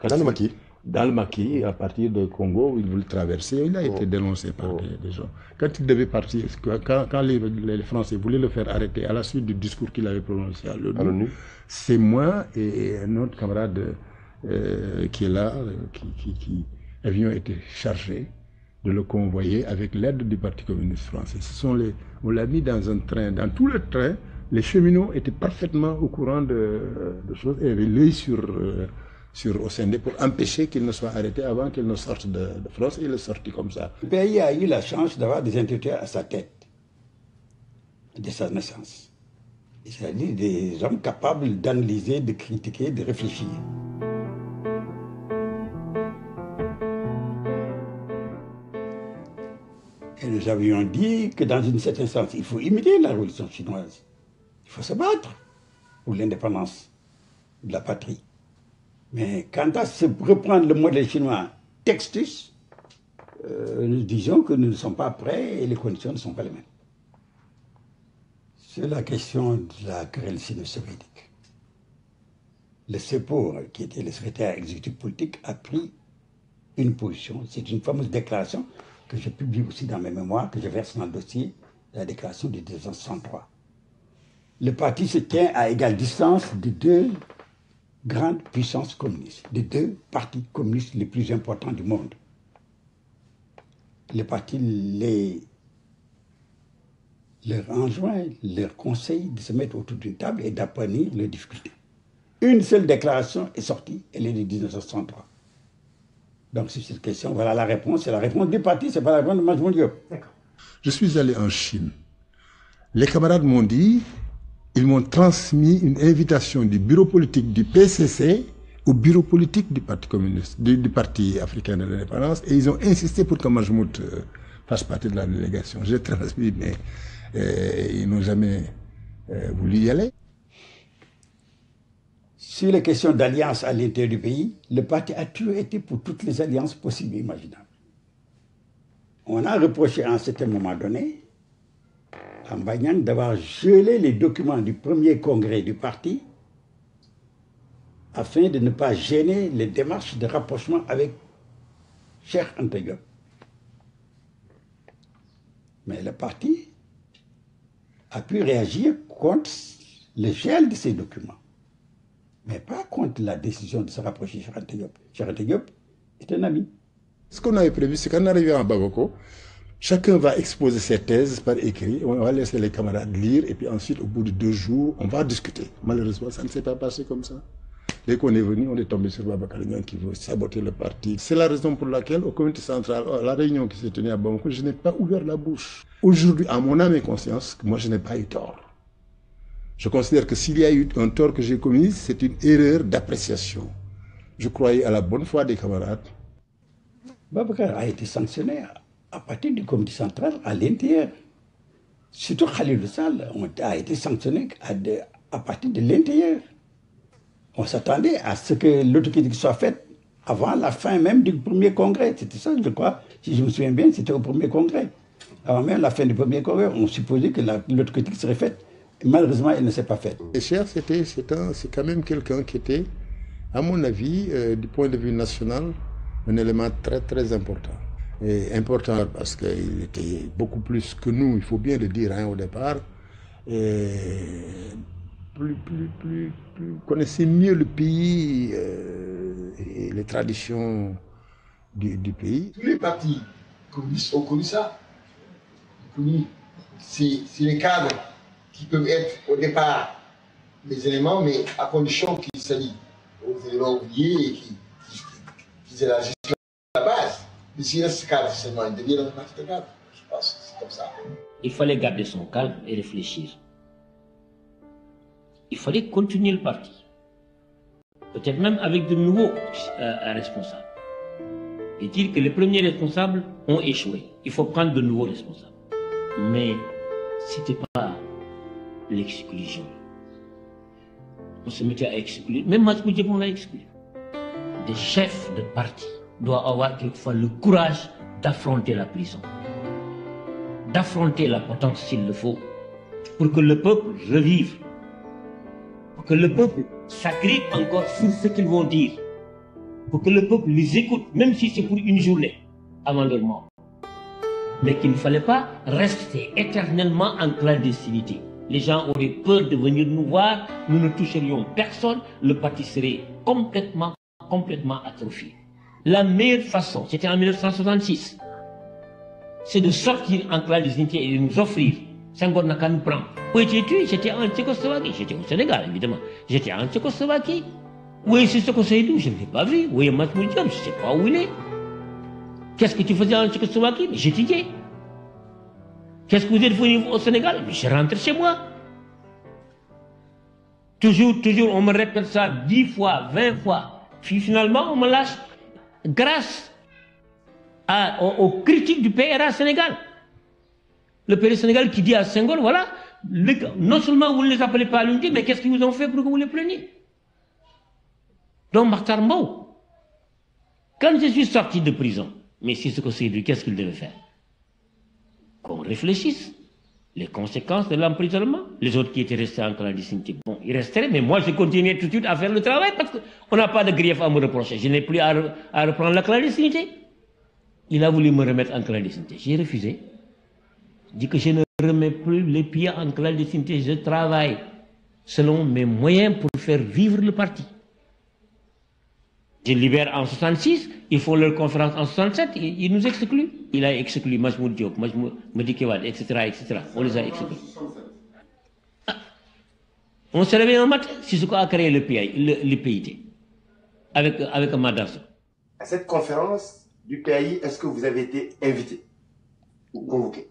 Dans le maquis. Dans le maquis, à partir de Congo, il voulait traverser, il a été dénoncé par des gens. Quand il devait partir, quand les Français voulaient le faire arrêter à la suite du discours qu'il avait prononcé à l'ONU, c'est moi et un autre camarade qui est là, qui avions été chargés de le convoyer avec l'aide du Parti communiste français. On l'a mis dans un train, dans tout le train, les cheminots étaient parfaitement au courant de choses et avaient l'œil sur Ossandé pour empêcher qu'il ne soit arrêté avant qu'il ne sorte de France. Il est sorti comme ça. Le pays a eu la chance d'avoir des intellectuels à sa tête, de sa naissance. C'est-à-dire des hommes capables d'analyser, de critiquer, de réfléchir. Et nous avions dit que dans une certaine sens, il faut imiter la révolution chinoise. Il faut se battre pour l'indépendance de la patrie. Mais quant à se reprendre le modèle chinois textus, nous disons que nous ne sommes pas prêts et les conditions ne sont pas les mêmes. C'est la question de la querelle sino-soviétique. Le CEPOR, qui était le secrétaire exécutif politique, a pris une position. C'est une fameuse déclaration que je publie aussi dans mes mémoires, que je verse dans le dossier, la déclaration de 1963. Le parti se tient à égale distance de deux grandes puissances communistes, de deux partis communistes les plus importants du monde. Le parti leur enjoint, leur conseille de se mettre autour d'une table et d'aplanir leurs difficultés. Une seule déclaration est sortie, elle est de 1963. Donc sur cette question, voilà la réponse. C'est la réponse du parti, c'est pas la réponse de Majmout Diop. Je suis allé en Chine. Les camarades m'ont dit, ils m'ont transmis une invitation du bureau politique du PCC au bureau politique du Parti communiste, du Parti africain de l'indépendance, et ils ont insisté pour que Majmout fasse partie de la délégation. J'ai transmis, mais ils n'ont jamais voulu y aller. Sur les questions d'alliance à l'intérieur du pays, le parti a toujours été pour toutes les alliances possibles et imaginables. On a reproché à un certain moment donné à Mbagnan d'avoir gelé les documents du premier congrès du parti afin de ne pas gêner les démarches de rapprochement avec Cheikh Anta Diop. Mais le parti a pu réagir contre le gel de ces documents, mais pas contre la décision de se rapprocher de Cheikh Anta Diop. Cheikh Anta Diop est un ami. Ce qu'on avait prévu, c'est qu'en arrivant à Bamako, chacun va exposer ses thèses par écrit, on va laisser les camarades lire, et puis ensuite, au bout de 2 jours, on va discuter. Malheureusement, ça ne s'est pas passé comme ça. Dès qu'on est venu, on est tombé sur Babacar Niang qui veut saboter le parti. C'est la raison pour laquelle, au comité central, à la réunion qui s'est tenue à Bamako, je n'ai pas ouvert la bouche. Aujourd'hui, à mon âme et conscience, moi, je n'ai pas eu tort. Je considère que s'il y a eu un tort que j'ai commis, c'est une erreur d'appréciation. Je croyais à la bonne foi des camarades. Babacar a été sanctionné à partir du comité central à l'intérieur. Surtout Khalilou Sall a été sanctionné à partir de l'intérieur. On s'attendait à ce que l'autocritique soit faite avant la fin même du premier congrès. C'était ça, je crois. Si je me souviens bien, c'était au premier congrès. Avant même la fin du premier congrès, on supposait que l'autocritique serait faite. Et malheureusement, elle ne s'est pas faite. Et Cheikh, c'est quand même quelqu'un qui était, à mon avis, du point de vue national, un élément très très important. Et important parce qu'il était beaucoup plus que nous, il faut bien le dire au départ. Et connaissait mieux le pays et les traditions du pays. Tous les partis communistes ont connu ça. C'est les cadres qui peuvent être au départ des éléments, mais à condition qu'ils s'allient aux éléments oubliés et qu'ils élargissent la base. Mais s'il reste ce cadre seulement, il devient un parti de cadre. Je pense que c'est comme ça. Il fallait garder son calme et réfléchir. Il fallait continuer le parti. Peut-être même avec de nouveaux responsables. Et dire que les premiers responsables ont échoué. Il faut prendre de nouveaux responsables. Mais ce n'était pas l'exclusion. On se mettait à exclure. Même Majmout Diop, on l'a exclu. Des chefs de parti doivent avoir quelquefois le courage d'affronter la prison. D'affronter la potence s'il le faut. Pour que le peuple revive. Pour que le peuple s'agrippe encore sur ce qu'ils vont dire. Pour que le peuple les écoute, même si c'est pour une journée, avant leur mort. Mais qu'il ne fallait pas rester éternellement en clandestinité. Les gens auraient peur de venir nous voir, nous ne toucherions personne, le parti serait complètement atrophié. La meilleure façon, c'était en 1966, c'est de sortir en clandestinité et de nous offrir. Senghor n'a qu'à nous prendre. Où étais-tu? J'étais en Tchécoslovaquie. J'étais au Sénégal, évidemment. J'étais en Tchécoslovaquie. Où est Sissoko Seydou? Je ne l'ai pas vu. Où est Majmout Diop? Je ne sais pas où il est. Qu'est-ce que tu faisais en Tchécoslovaquie? J'étudiais. Qu'est-ce que vous êtes venu au Sénégal? Je rentre chez moi. Toujours, on me répète ça 10 fois, 20 fois. Puis finalement, on me lâche grâce aux critiques du PRA Sénégal. Le PRA Sénégal qui dit à Senghor, voilà, non seulement vous ne les appelez pas à l'unité, mais qu'est-ce qu'ils vous ont fait pour que vous les plaigniez? Donc, Makhtar Mbow, quand je suis sorti de prison, mais Sissoko Seydou, qu'est-ce qu'il devait faire? Qu'on réfléchisse. Les conséquences de l'emprisonnement, les autres qui étaient restés en clandestinité, bon, ils resteraient, mais moi je continuais tout de suite à faire le travail parce qu'on n'a pas de grief à me reprocher. Je n'ai plus à reprendre la clandestinité. Il a voulu me remettre en clandestinité. J'ai refusé. Je dis que je ne remets plus les pieds en clandestinité. Je travaille selon mes moyens pour faire vivre le parti. Je libère en 66, ils font leur conférence en 67, ils nous excluent. Il a exclu Majmoud Diop, Madi Kewad, etc., etc. On les a exclus. Ah. On s'est réveillé un matin, Sissoko a créé le PIT, avec Madarso. À cette conférence du PAI, est-ce que vous avez été invité ou convoqué?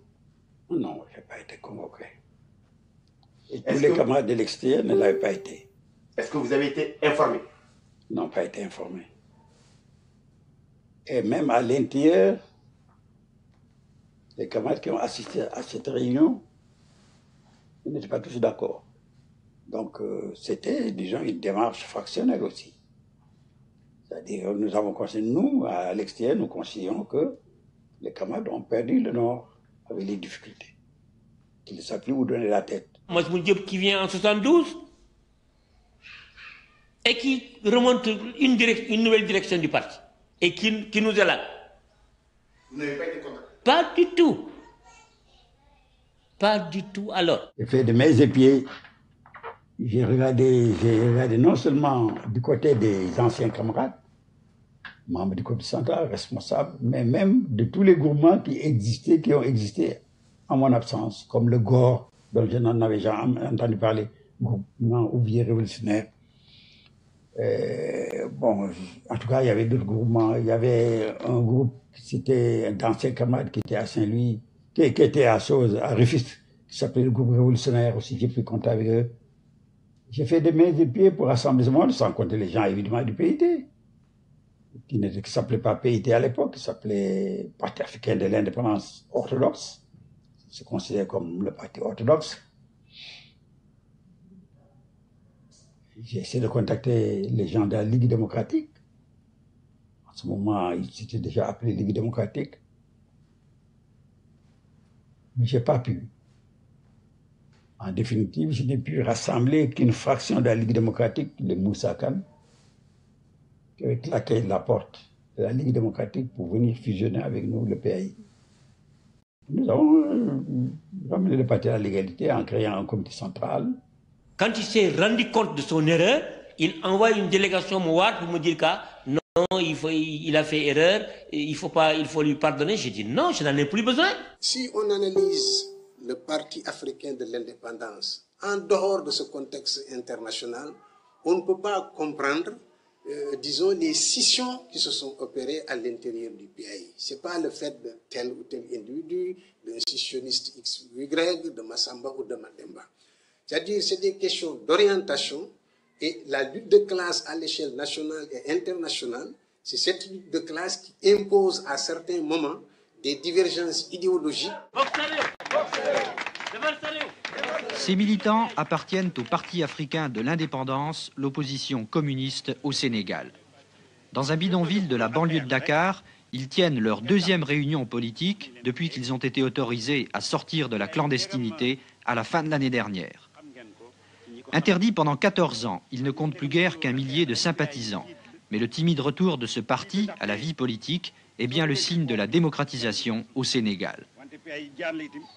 Non, je n'ai pas été convoqué. Et tous les camarades de l'extérieur ne l'avaient pas été. Est-ce que vous avez été informé? Non, pas été informé. Et même à l'intérieur, les camarades qui ont assisté à cette réunion, ils n'étaient pas tous d'accord. Donc c'était, disons, une démarche fractionnelle aussi. C'est-à-dire, nous avons considéré, nous, à l'extérieur, nous considérons que les camarades ont perdu le Nord avec les difficultés. Qu'ils ne savent plus où donner la tête. Majmoud Diop qui vient en 72, et qui remonte une nouvelle direction du parti, et qui nous est là. Vous n'avez pas été contacté? Pas du tout. Pas du tout, alors. J'ai fait de mes épieds. J'ai regardé non seulement du côté des anciens camarades, membres du comité central, responsables, mais même de tous les groupements qui ont existé en mon absence, comme le GOR, dont je n'en avais jamais entendu parler, groupement ouvrier révolutionnaire. Bon, en tout cas, il y avait d'autres groupements. Il y avait un groupe, c'était d'anciens camarades qui était à Saint-Louis, qui était à Rufisque, qui s'appelait le groupe révolutionnaire aussi. J'ai pris contact avec eux. J'ai fait des mains et des pieds pour rassembler ce monde, sans compter les gens évidemment du PIT, qui ne s'appelait pas PIT à l'époque, qui s'appelait Parti africain de l'indépendance orthodoxe. C'est considéré comme le parti orthodoxe. J'ai essayé de contacter les gens de la Ligue démocratique. En ce moment, ils s'étaient déjà appelés Ligue démocratique. Mais je n'ai pas pu. En définitive, je n'ai pu rassembler qu'une fraction de la Ligue démocratique, les Moussa Khan, qui avait claqué la porte de la Ligue démocratique pour venir fusionner avec nous, le PAI. Nous avons ramené le parti à la légalité en créant un comité central. Quand il s'est rendu compte de son erreur, il envoie une délégation me voir pour me dire que non, il a fait erreur, il faut lui pardonner. J'ai dit non, je n'en ai plus besoin. Si on analyse le Parti africain de l'indépendance en dehors de ce contexte international, on ne peut pas comprendre, disons, les scissions qui se sont opérées à l'intérieur du pays. Ce n'est pas le fait de tel ou tel individu, d'un scissionniste X ou Y, de Massamba ou de Mademba. C'est-à-dire, c'est des questions d'orientation, et la lutte de classe à l'échelle nationale et internationale, c'est cette lutte de classe qui impose à certains moments des divergences idéologiques. Ces militants appartiennent au Parti africain de l'indépendance, l'opposition communiste au Sénégal. Dans un bidonville de la banlieue de Dakar, ils tiennent leur deuxième réunion politique depuis qu'ils ont été autorisés à sortir de la clandestinité à la fin de l'année dernière. Interdit pendant 14 ans, il ne compte plus guère qu'un millier de sympathisants. Mais le timide retour de ce parti à la vie politique est bien le signe de la démocratisation au Sénégal.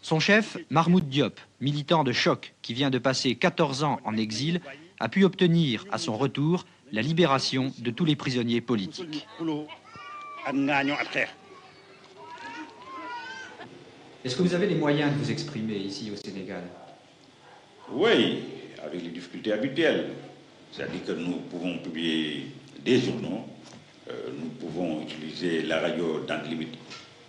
Son chef, Mahmoud Diop, militant de choc qui vient de passer 14 ans en exil, a pu obtenir à son retour la libération de tous les prisonniers politiques. Est-ce que vous avez les moyens de vous exprimer ici au Sénégal? Oui, avec les difficultés habituelles. C'est-à-dire que nous pouvons publier des journaux, nous pouvons utiliser la radio dans des limites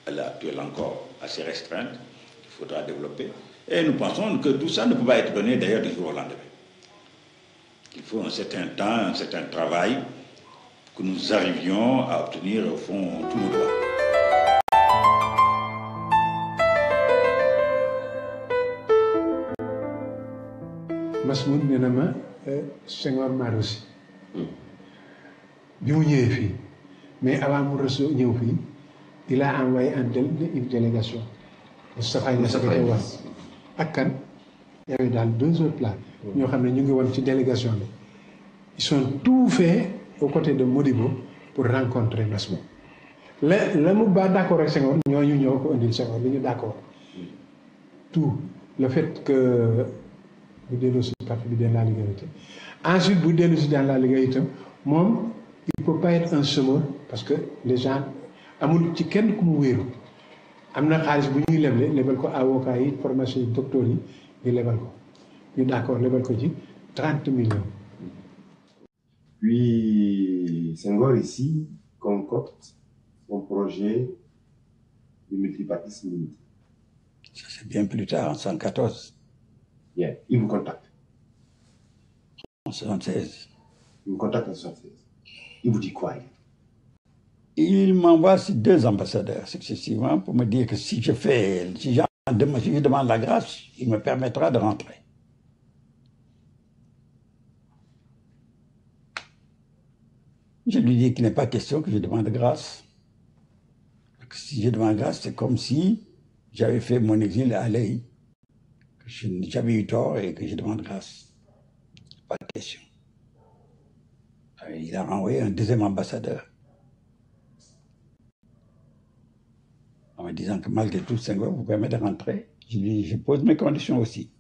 actuelles encore assez restreintes, qu'il faudra développer. Et nous pensons que tout ça ne peut pas être donné d'ailleurs du jour au lendemain. faut un certain temps, un certain travail pour que nous arrivions à obtenir au fond tous nos droits. Masmoud nee na ma Senghor maa reçu bi mu ñëwee fii mais avant mu reçu ñëw fii il a envoyé une délégation Moustapha Niasse koy wax ak kan y avait daal 2 autres là ñoo xam ne ñu ngi woon ci délégation bi ils sont tout fait aux côtés de Modibo pour rencontrer Masmoud la mu ba d'accord ak Senghor ñooñu ñoo ko indil Senghor li ñu d'accord tout le fait que bu dellu si parti bi dans la légalité ensuite bu dellu si dans la légalité moom il peut pas être un semeur parce que les gens amul ci kenn ku mu wéeru am na xaalis bu ñuy lebal ko avocat yi formation yi docteur yi ñu lebal ko ñu d'accord lebal ko ci 30 millions. Puis Senghor ici concocte son projet de multipartisme limité. Ça c'est bien plus tard, en 1914. Bien, il vous contacte. En 1976. Il vous contacte en 1976. Il vous dit quoi? Il m'envoie 2 ambassadeurs successivement pour me dire que si je demande la grâce, il me permettra de rentrer. Je lui dis qu'il n'est pas question que je demande grâce. Parce que si je demande grâce, c'est comme si j'avais fait mon exil à Aley. J'avais eu tort et que je demande grâce. Pas de question. Il a renvoyé un 2e ambassadeur. En me disant que malgré tout, Senghor vous permet de rentrer. Je lui dis, je pose mes conditions aussi.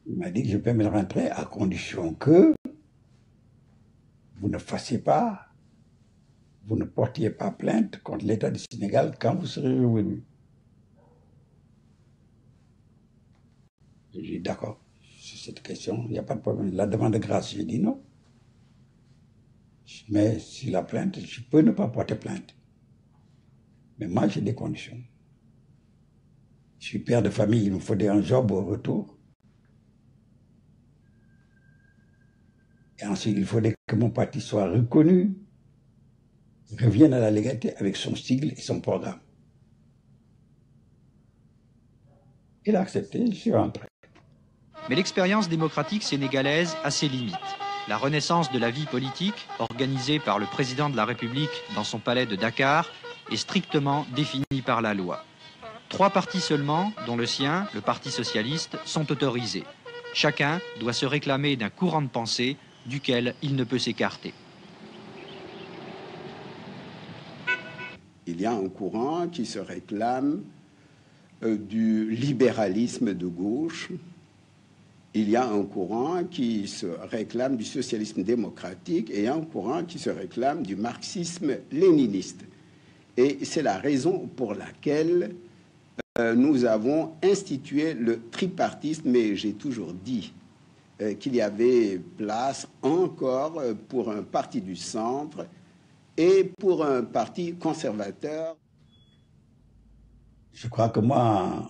Il m'a dit que je permets de rentrer à condition que vous ne fassiez pas, vous ne portiez pas plainte contre l'État du Sénégal quand vous serez revenu. Je lui ai dit d'accord, sur cette question, il n'y a pas de problème. La demande de grâce, j'ai dit non. Mais sur la plainte, je peux ne pas porter plainte. Mais moi, j'ai des conditions. Je suis père de famille, il me faudrait un job au retour. Et ensuite, il faudrait que mon parti soit reconnu, revienne à la légalité avec son sigle et son programme. Il a accepté, je suis rentré. Mais l'expérience démocratique sénégalaise a ses limites. La renaissance de la vie politique, organisée par le président de la République dans son palais de Dakar, est strictement définie par la loi. 3 partis seulement, dont le sien, le Parti socialiste, sont autorisés. Chacun doit se réclamer d'un courant de pensée duquel il ne peut s'écarter. Il y a un courant qui se réclame du libéralisme de gauche. Il y a un courant qui se réclame du socialisme démocratique et un courant qui se réclame du marxisme léniniste. Et c'est la raison pour laquelle nous avons institué le tripartisme, mais j'ai toujours dit qu'il y avait place encore pour un parti du centre et pour un parti conservateur. Je crois que moi,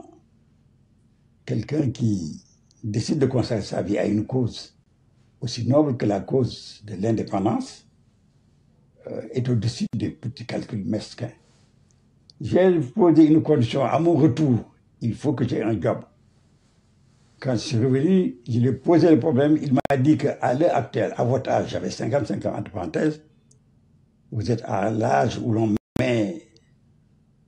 quelqu'un qui décide de consacrer sa vie à une cause aussi noble que la cause de l'indépendance est au-dessus des petits calculs mesquins. J'ai posé une condition à mon retour, il faut que j'ai un job. Quand je suis revenu, je lui ai posé le problème, il m'a dit qu'à l'heure actuelle, à votre âge, j'avais 55 ans entre parenthèses, vous êtes à l'âge où l'on met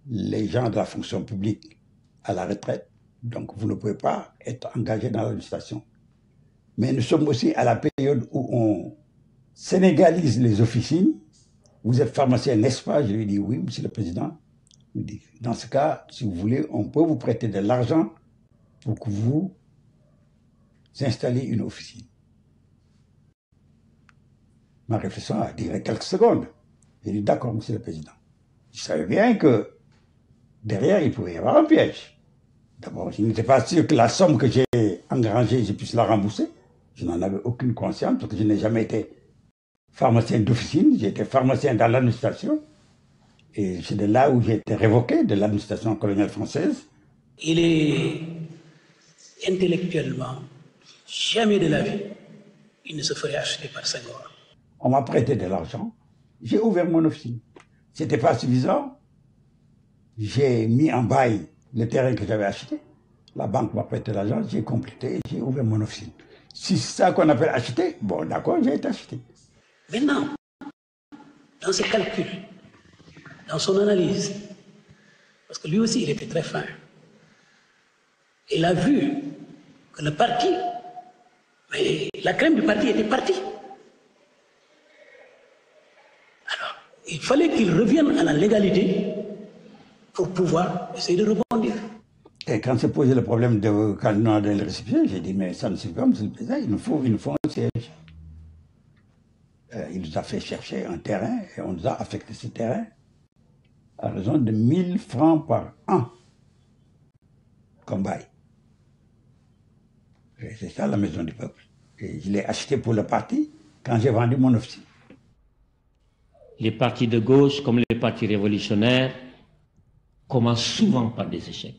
les gens de la fonction publique à la retraite, donc vous ne pouvez pas être engagé dans l'administration. Mais nous sommes aussi à la période où on sénégalise les officines. Vous êtes pharmacien, n'est-ce pas? Je lui ai dit oui, monsieur le président. Il me dit, dans ce cas, si vous voulez, on peut vous prêter de l'argent pour que vous installiez une officine. Ma réflexion a duré quelques secondes. J'ai dit d'accord, monsieur le président. Je savais bien que derrière, il pouvait y avoir un piège. D'abord, je n'étais pas sûr que la somme que j'ai engrangée, je puisse la rembourser. Je n'en avais aucune conscience parce que je n'ai jamais été pharmacien d'officine, j'ai été pharmacien dans l'administration. Et c'est de là où j'ai été révoqué de l'administration coloniale française. Il est intellectuellement, jamais de la vie, il ne se ferait acheter par Senghor. On m'a prêté de l'argent, j'ai ouvert mon officine. C'était pas suffisant, j'ai mis en bail le terrain que j'avais acheté. La banque m'a prêté l'argent, j'ai complété, j'ai ouvert mon officine. Si c'est ça qu'on appelle acheter, bon d'accord, j'ai été acheté. Maintenant, dans ses calculs, dans son analyse, parce que lui aussi il était très fin, il a vu que le parti, mais la crème du parti était partie. Alors, il fallait qu'il revienne à la légalité pour pouvoir essayer de rebondir. Et quand s'est posé le problème de candidat de la réception, j'ai dit, mais ça ne suffit pas, monsieur le président, il nous faut un siège. Il nous a fait chercher un terrain et on nous a affecté ce terrain à raison de 1000 francs par an comme bail. C'est ça la maison du peuple. Et je l'ai acheté pour le parti quand j'ai vendu mon officine. Les partis de gauche, comme les partis révolutionnaires, commencent souvent par des échecs.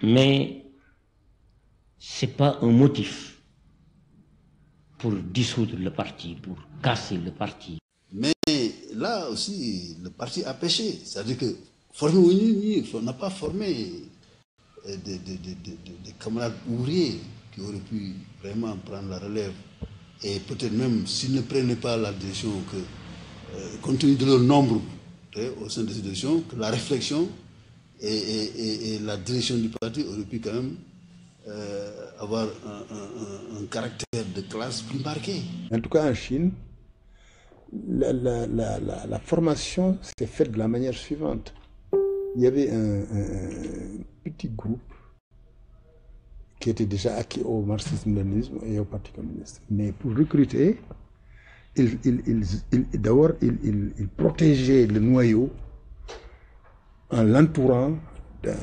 Mais ce n'est pas un motif pour dissoudre le parti, pour casser le parti. Mais là aussi, le parti a péché. C'est-à-dire que on n'a pas formé des camarades ouvriers qui auraient pu vraiment prendre la relève. Et peut-être même s'ils ne prenaient pas la décision que, compte tenu de leur nombre au sein de cette décision, que la réflexion et la direction du parti auraient pu quand même avoir un caractère de classe plus marqué. En tout cas, en Chine, la formation s'est faite de la manière suivante. Il y avait un petit groupe qui était déjà acquis au marxisme-léninisme et au Parti communiste. Mais pour recruter, d'abord, il protégeait le noyau en l'entourant d'un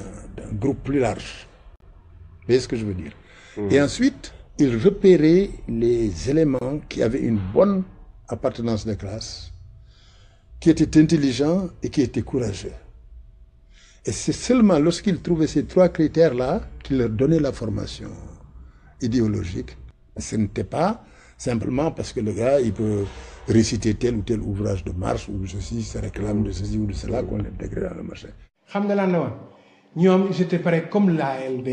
groupe plus large. Vous voyez ce que je veux dire? Et ensuite, il repérait les éléments qui avaient une bonne appartenance de classe, qui étaient intelligents et qui étaient courageux. Et c'est seulement lorsqu'il trouvait ces trois critères-là qu'il leur donnait la formation idéologique. Ce n'était pas simplement parce que le gars, il peut réciter tel ou tel ouvrage de Marx ou ceci, se réclame de ceci ou de cela qu'on l'intègre dans le machin. Xam nga lan la woon ñoom ils étaient prêts comme l'ALD,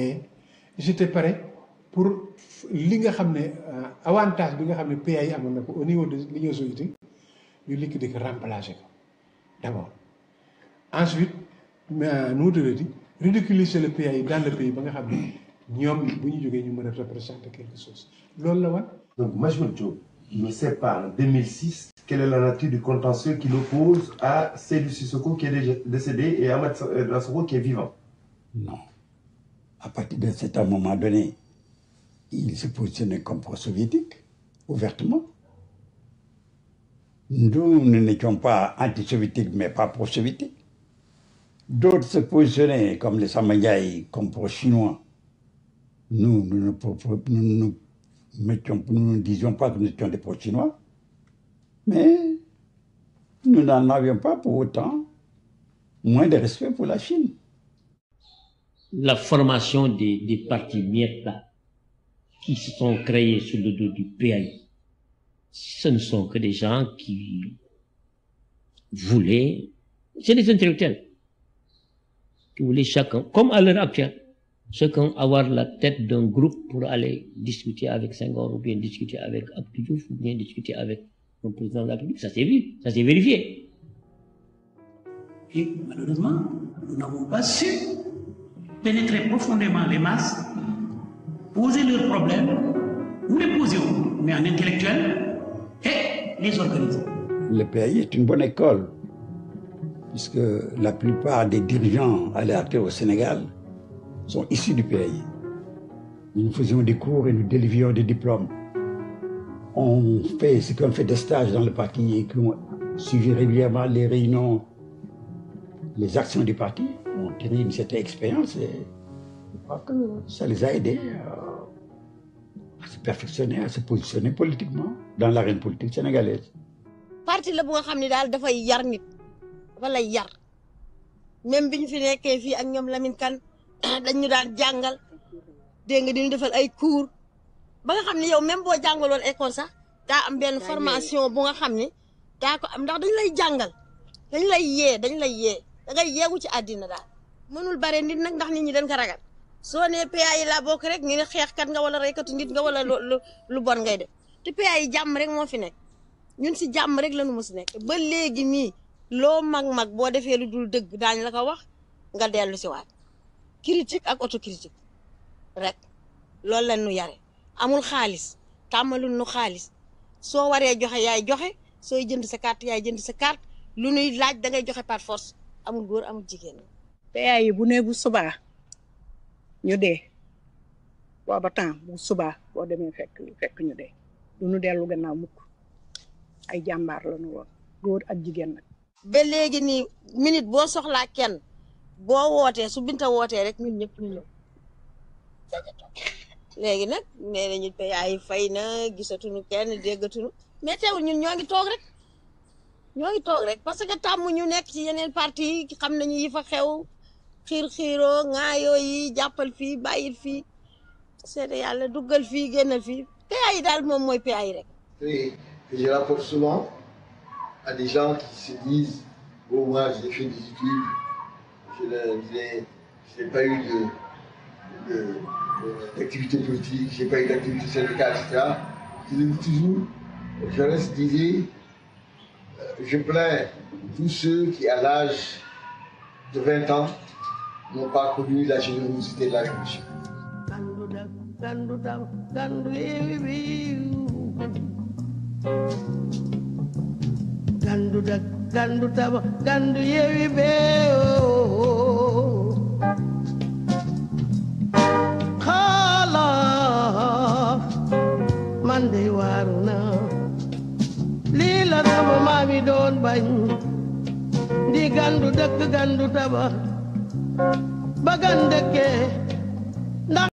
ils étaient prêts pour li nga xam ne avantage bi nga xam ne pays yi amoon na ko au niveau de l'Union soviétique ñu liquider ko remplacer ko d'abord. Ensuite nous devons ridiculiser le pays dans le pays ba nga xam ne ñoom bu ñu jógee ñu mën a représenter quelque chose loolu la woon. Donc Majmout Diop ne sait pas en 2006 quelle est la nature du contentieux qui l'oppose à Seydou Sissoko qui est décédé et Ahmed Dansokho qui est vivant. Non. À partir de cet moment donné, il se positionnait comme pro-soviétique, ouvertement. Nous n'étions pas anti-soviétiques, mais pas pro-soviétiques. D'autres se positionnaient comme les Samayai, comme pro-chinois. Nous ne disions pas que nous étions des pro-chinois, mais nous n'en avions pas pour autant moins de respect pour la Chine. La formation des partis Mieta qui se sont créés sur le dos du PAI, ce ne sont que des gens qui voulaient, c'est des intellectuels, qui voulaient chacun, comme à l'heure actuelle, chacun avoir la tête d'un groupe pour aller discuter avec Senghor ou bien discuter avec Abdou Diouf ou bien discuter avec le président de la République. Ça s'est vu, ça s'est vérifié. Et malheureusement, nous n'avons pas su pénétrer profondément les masses, poser leurs problèmes, nous les posions, mais en intellectuel, et les organiser. Le pays est une bonne école, puisque la plupart des dirigeants aléatoires au Sénégal sont issus du pays. Nous faisions des cours et nous délivrions des diplômes. On fait ce qu'on fait des stages dans le parti et qui ont suivi régulièrement les réunions, les actions du parti. On tiré une certaine expérience et je crois que ça les a aidés à se perfectionner, à se positionner politiquement dans l'arène politique sénégalaise. Parti la bu nga xam ne daal dafay yar nit dafa lay yar même bi ñu fi nekkee fii ak ñoom Lamine Kane dañu daan jàngal dégg nga diñu defal ay cours ba nga xam ne yow même boo jàngaloon école sax daa am benn formation bu nga xam ne daa ko am ndax dañ lay jàngal dañ lay yee da ngay yeewu ci àddina daal mënul bare nit nag ndax nit ñi dañ ko ragal soo nee PA yi laa bokk rek ñu ne xeexkat nga wala reykatu nit nga wala lu bon ngay def te PA yi jàmm rek moo fi nekk ñun si jàmm rek lañu mës nekk ba léegi nii loo mag boo defee lu dul dëgg daañ la ko wax nga dellu si waat critique ak autocritique rek loolu la ñu yare amul xaalis tàmmalul nu xaalis soo waree joxe yaay joxe sooy jënd sa carte yaay jënd sa carte lu nuy laaj da ngay joxe par force amul góor amul jigéen. PA yi bu ne bu subaa ñu dee booba temps bu subaa boo demee fekk ñu dee du ñu dellu gannaaw mukk ay jàmbaar la ñu woon góor ak jigéen nag. ba léegi nii minute boo soxlaa kenn boo wootee su Binta wootee rek ñun ñëpp ñu ñëw léegi nag nee nañu PA yi fay na gisatuñu kenn déggatuñu mais teewul ñun ñoo ngi toog rek parce que tàmm ñu nekk ci yeneen parti yi xam nañu yi fa xew xiiroo ŋaayoo yi jàppal fii bàyyil fii seede yàlla duggal fii génnal fii PA yi daal moom mooy PA yi rek. Que je rapporte souvent à des gens qui se disent bon moi j'ai fait des études, je n'ai pas eu d'activité politique, j'ai pas eu d'activité syndicale, etc. Je le dis toujours, Jaurès disait je plains tous ceux qui à l'âge de 20 ans n'ont pas connu la générosité de la révolution. Gandu taba gandu yewi be khala mande waruna lila taba mami don bañ di gandu dëkk gandu taba bagan dëkke ndax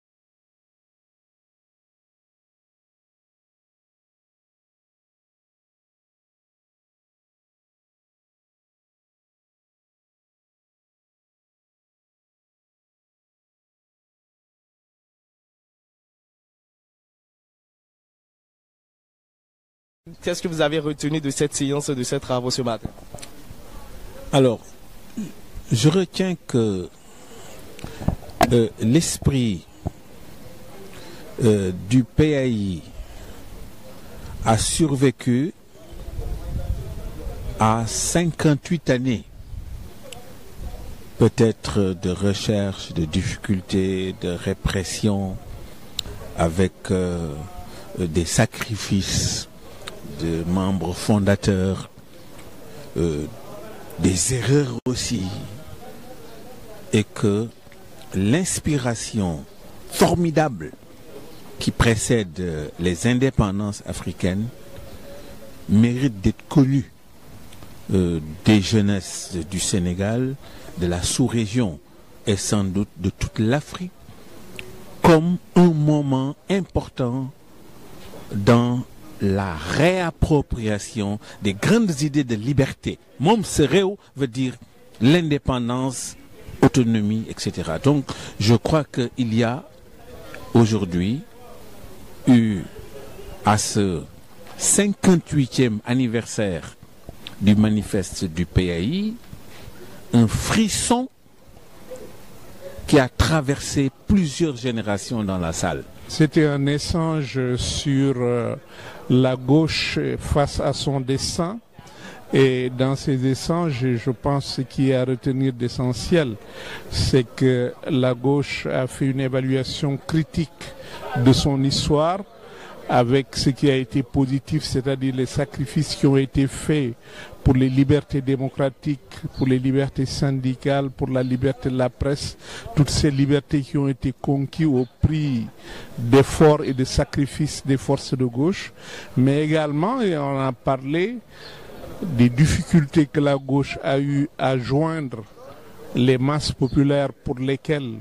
Qu'est-ce que vous avez retenu de cette séance, de ces travaux ce matin? Alors, je retiens que l'esprit du PAI a survécu à 58 années, peut-être de recherche, de difficultés, de répression, avec des sacrifices de membres fondateurs, des erreurs aussi, et que l'inspiration formidable qui précède les indépendances africaines mérite d'être connue des jeunesses du Sénégal, de la sous-région et sans doute de toute l'Afrique comme un moment important dans la réappropriation des grandes idées de liberté. Mom Sereo veut dire l'indépendance, autonomie, etc. Donc, je crois qu'il y a aujourd'hui eu, à ce 58e anniversaire du manifeste du PAI, un frisson qui a traversé plusieurs générations dans la salle. C'était un échange sur la gauche face à son destin. Et dans ces échanges, je pense ce qui est à retenir d'essentiel, c'est que la gauche a fait une évaluation critique de son histoire avec ce qui a été positif, c'est-à-dire les sacrifices qui ont été faits pour les libertés démocratiques, pour les libertés syndicales, pour la liberté de la presse, toutes ces libertés qui ont été conquises au prix d'efforts et de sacrifices des forces de gauche, mais également, et on a parlé, des difficultés que la gauche a eu à joindre les masses populaires pour lesquelles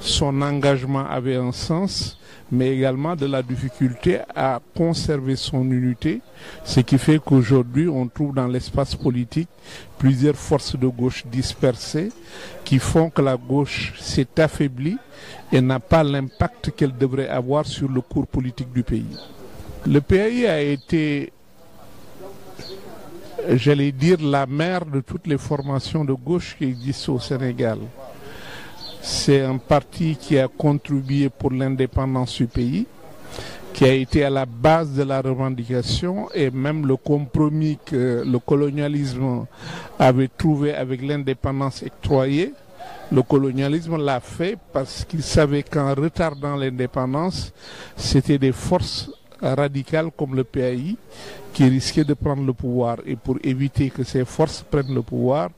son engagement avait un sens, mais également de la difficulté à conserver son unité, ce qui fait qu'aujourd'hui on trouve dans l'espace politique plusieurs forces de gauche dispersées qui font que la gauche s'est affaiblie et n'a pas l'impact qu'elle devrait avoir sur le cours politique du pays. Le PAI a été, j'allais dire, la mère de toutes les formations de gauche qui existent au Sénégal. C'est un parti qui a contribué pour l'indépendance du pays, qui a été à la base de la revendication et même le compromis que le colonialisme avait trouvé avec l'indépendance octroyée. Le colonialisme l'a fait parce qu'il savait qu'en retardant l'indépendance, c'était des forces radicales comme le PAI qui risquaient de prendre le pouvoir. Et pour éviter que ces forces prennent le pouvoir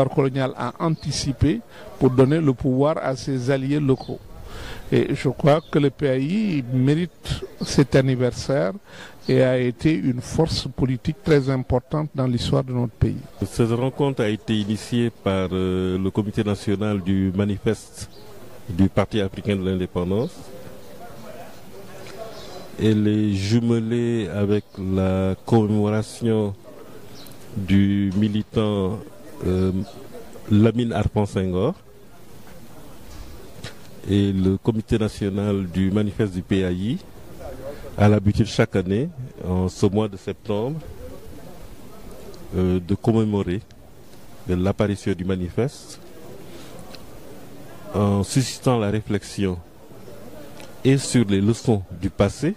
colonial a anticipé pour donner le pouvoir à ses alliés locaux. Et je crois que le PAI mérite cet anniversaire et a été une force politique très importante dans l'histoire de notre pays. Cette rencontre a été initiée par le comité national du manifeste du Parti africain de l'indépendance. Elle est jumelée avec la commémoration du militant Lamine Arpan Senghor et le comité national du manifeste du PAI a l'habitude chaque année, en ce mois de septembre, de commémorer l'apparition du manifeste en suscitant la réflexion et sur les leçons du passé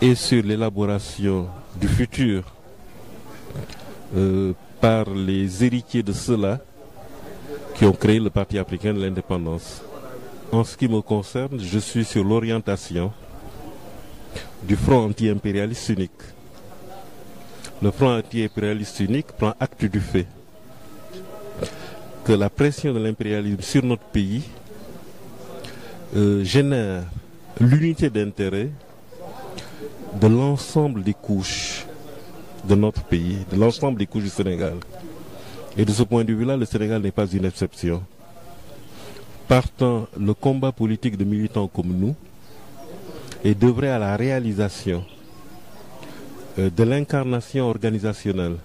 et sur l'élaboration du futur par les héritiers de ceux-là qui ont créé le Parti africain de l'indépendance. En ce qui me concerne, je suis sur l'orientation du Front anti-impérialiste unique. Le Front anti-impérialiste unique prend acte du fait que la pression de l'impérialisme sur notre pays génère l'unité d'intérêt de l'ensemble des couches de notre pays, de l'ensemble des couches du Sénégal. Et de ce point de vue-là, le Sénégal n'est pas une exception. Partant, le combat politique de militants comme nous est d'œuvrer à la réalisation de l'incarnation organisationnelle,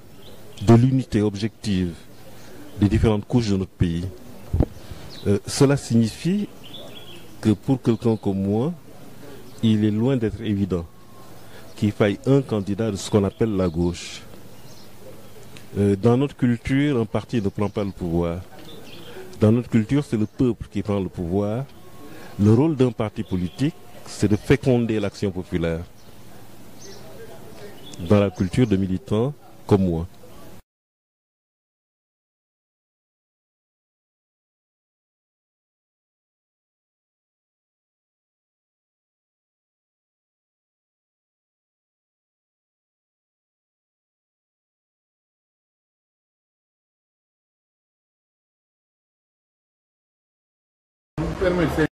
de l'unité objective des différentes couches de notre pays. Cela signifie que pour quelqu'un comme moi, il est loin d'être évident qu'il faille un candidat de ce qu'on appelle la gauche. Dans notre culture, un parti ne prend pas le pouvoir. Dans notre culture, c'est le peuple qui prend le pouvoir. Le rôle d'un parti politique, c'est de féconder l'action populaire. Dans la culture de militants comme moi. Permettez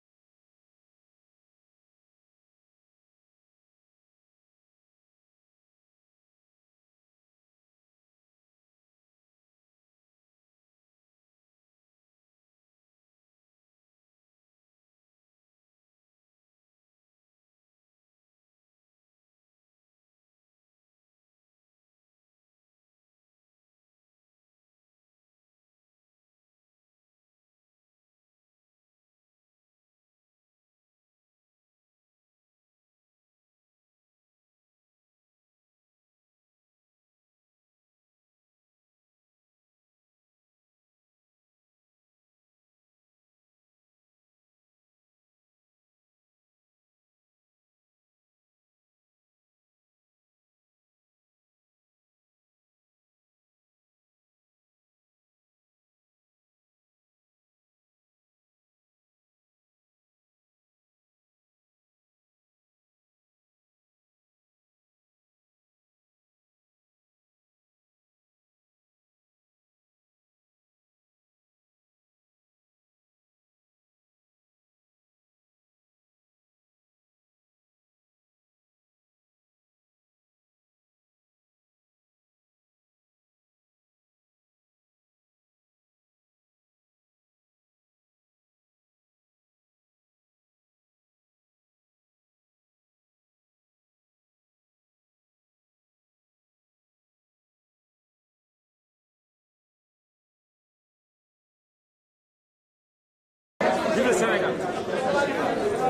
Sénégal.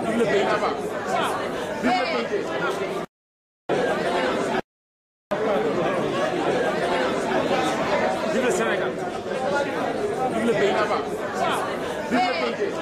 Vive le pays. Vive le pays. Vive le Sénégal. Vive le pays. Vive le pays.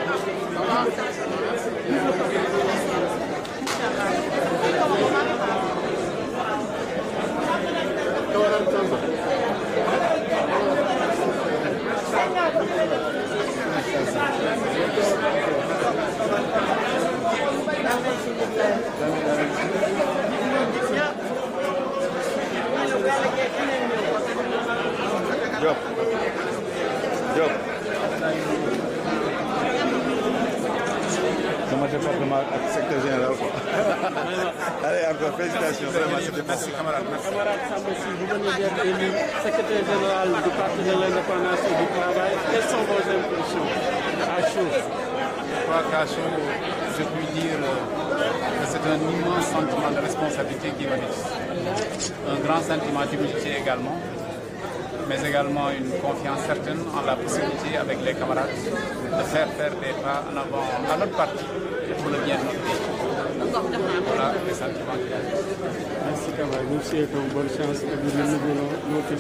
Diop. Diop. Sama département ak secrétaire général quoi. Allez, encore félicitations. Vraiment, c'était merci camarade. Camarade Samba Sy, vous venez d'être élu secrétaire général du Parti de l'Indépendance et du Travail. Quelles sont vos impressions à chaud? Je crois qu'à chaud, je puis dire que c'est un immense sentiment de responsabilité qui m'habite. Un grand sentiment d'humilité également, mais également une confiance certaine en la possibilité avec les camarades de faire des pas en avant à notre parti pour le bien de notre pays. Voilà les sentiments qu'il y a. Merci camarade, nous souhaitons bonne chance et nous renouvelons nos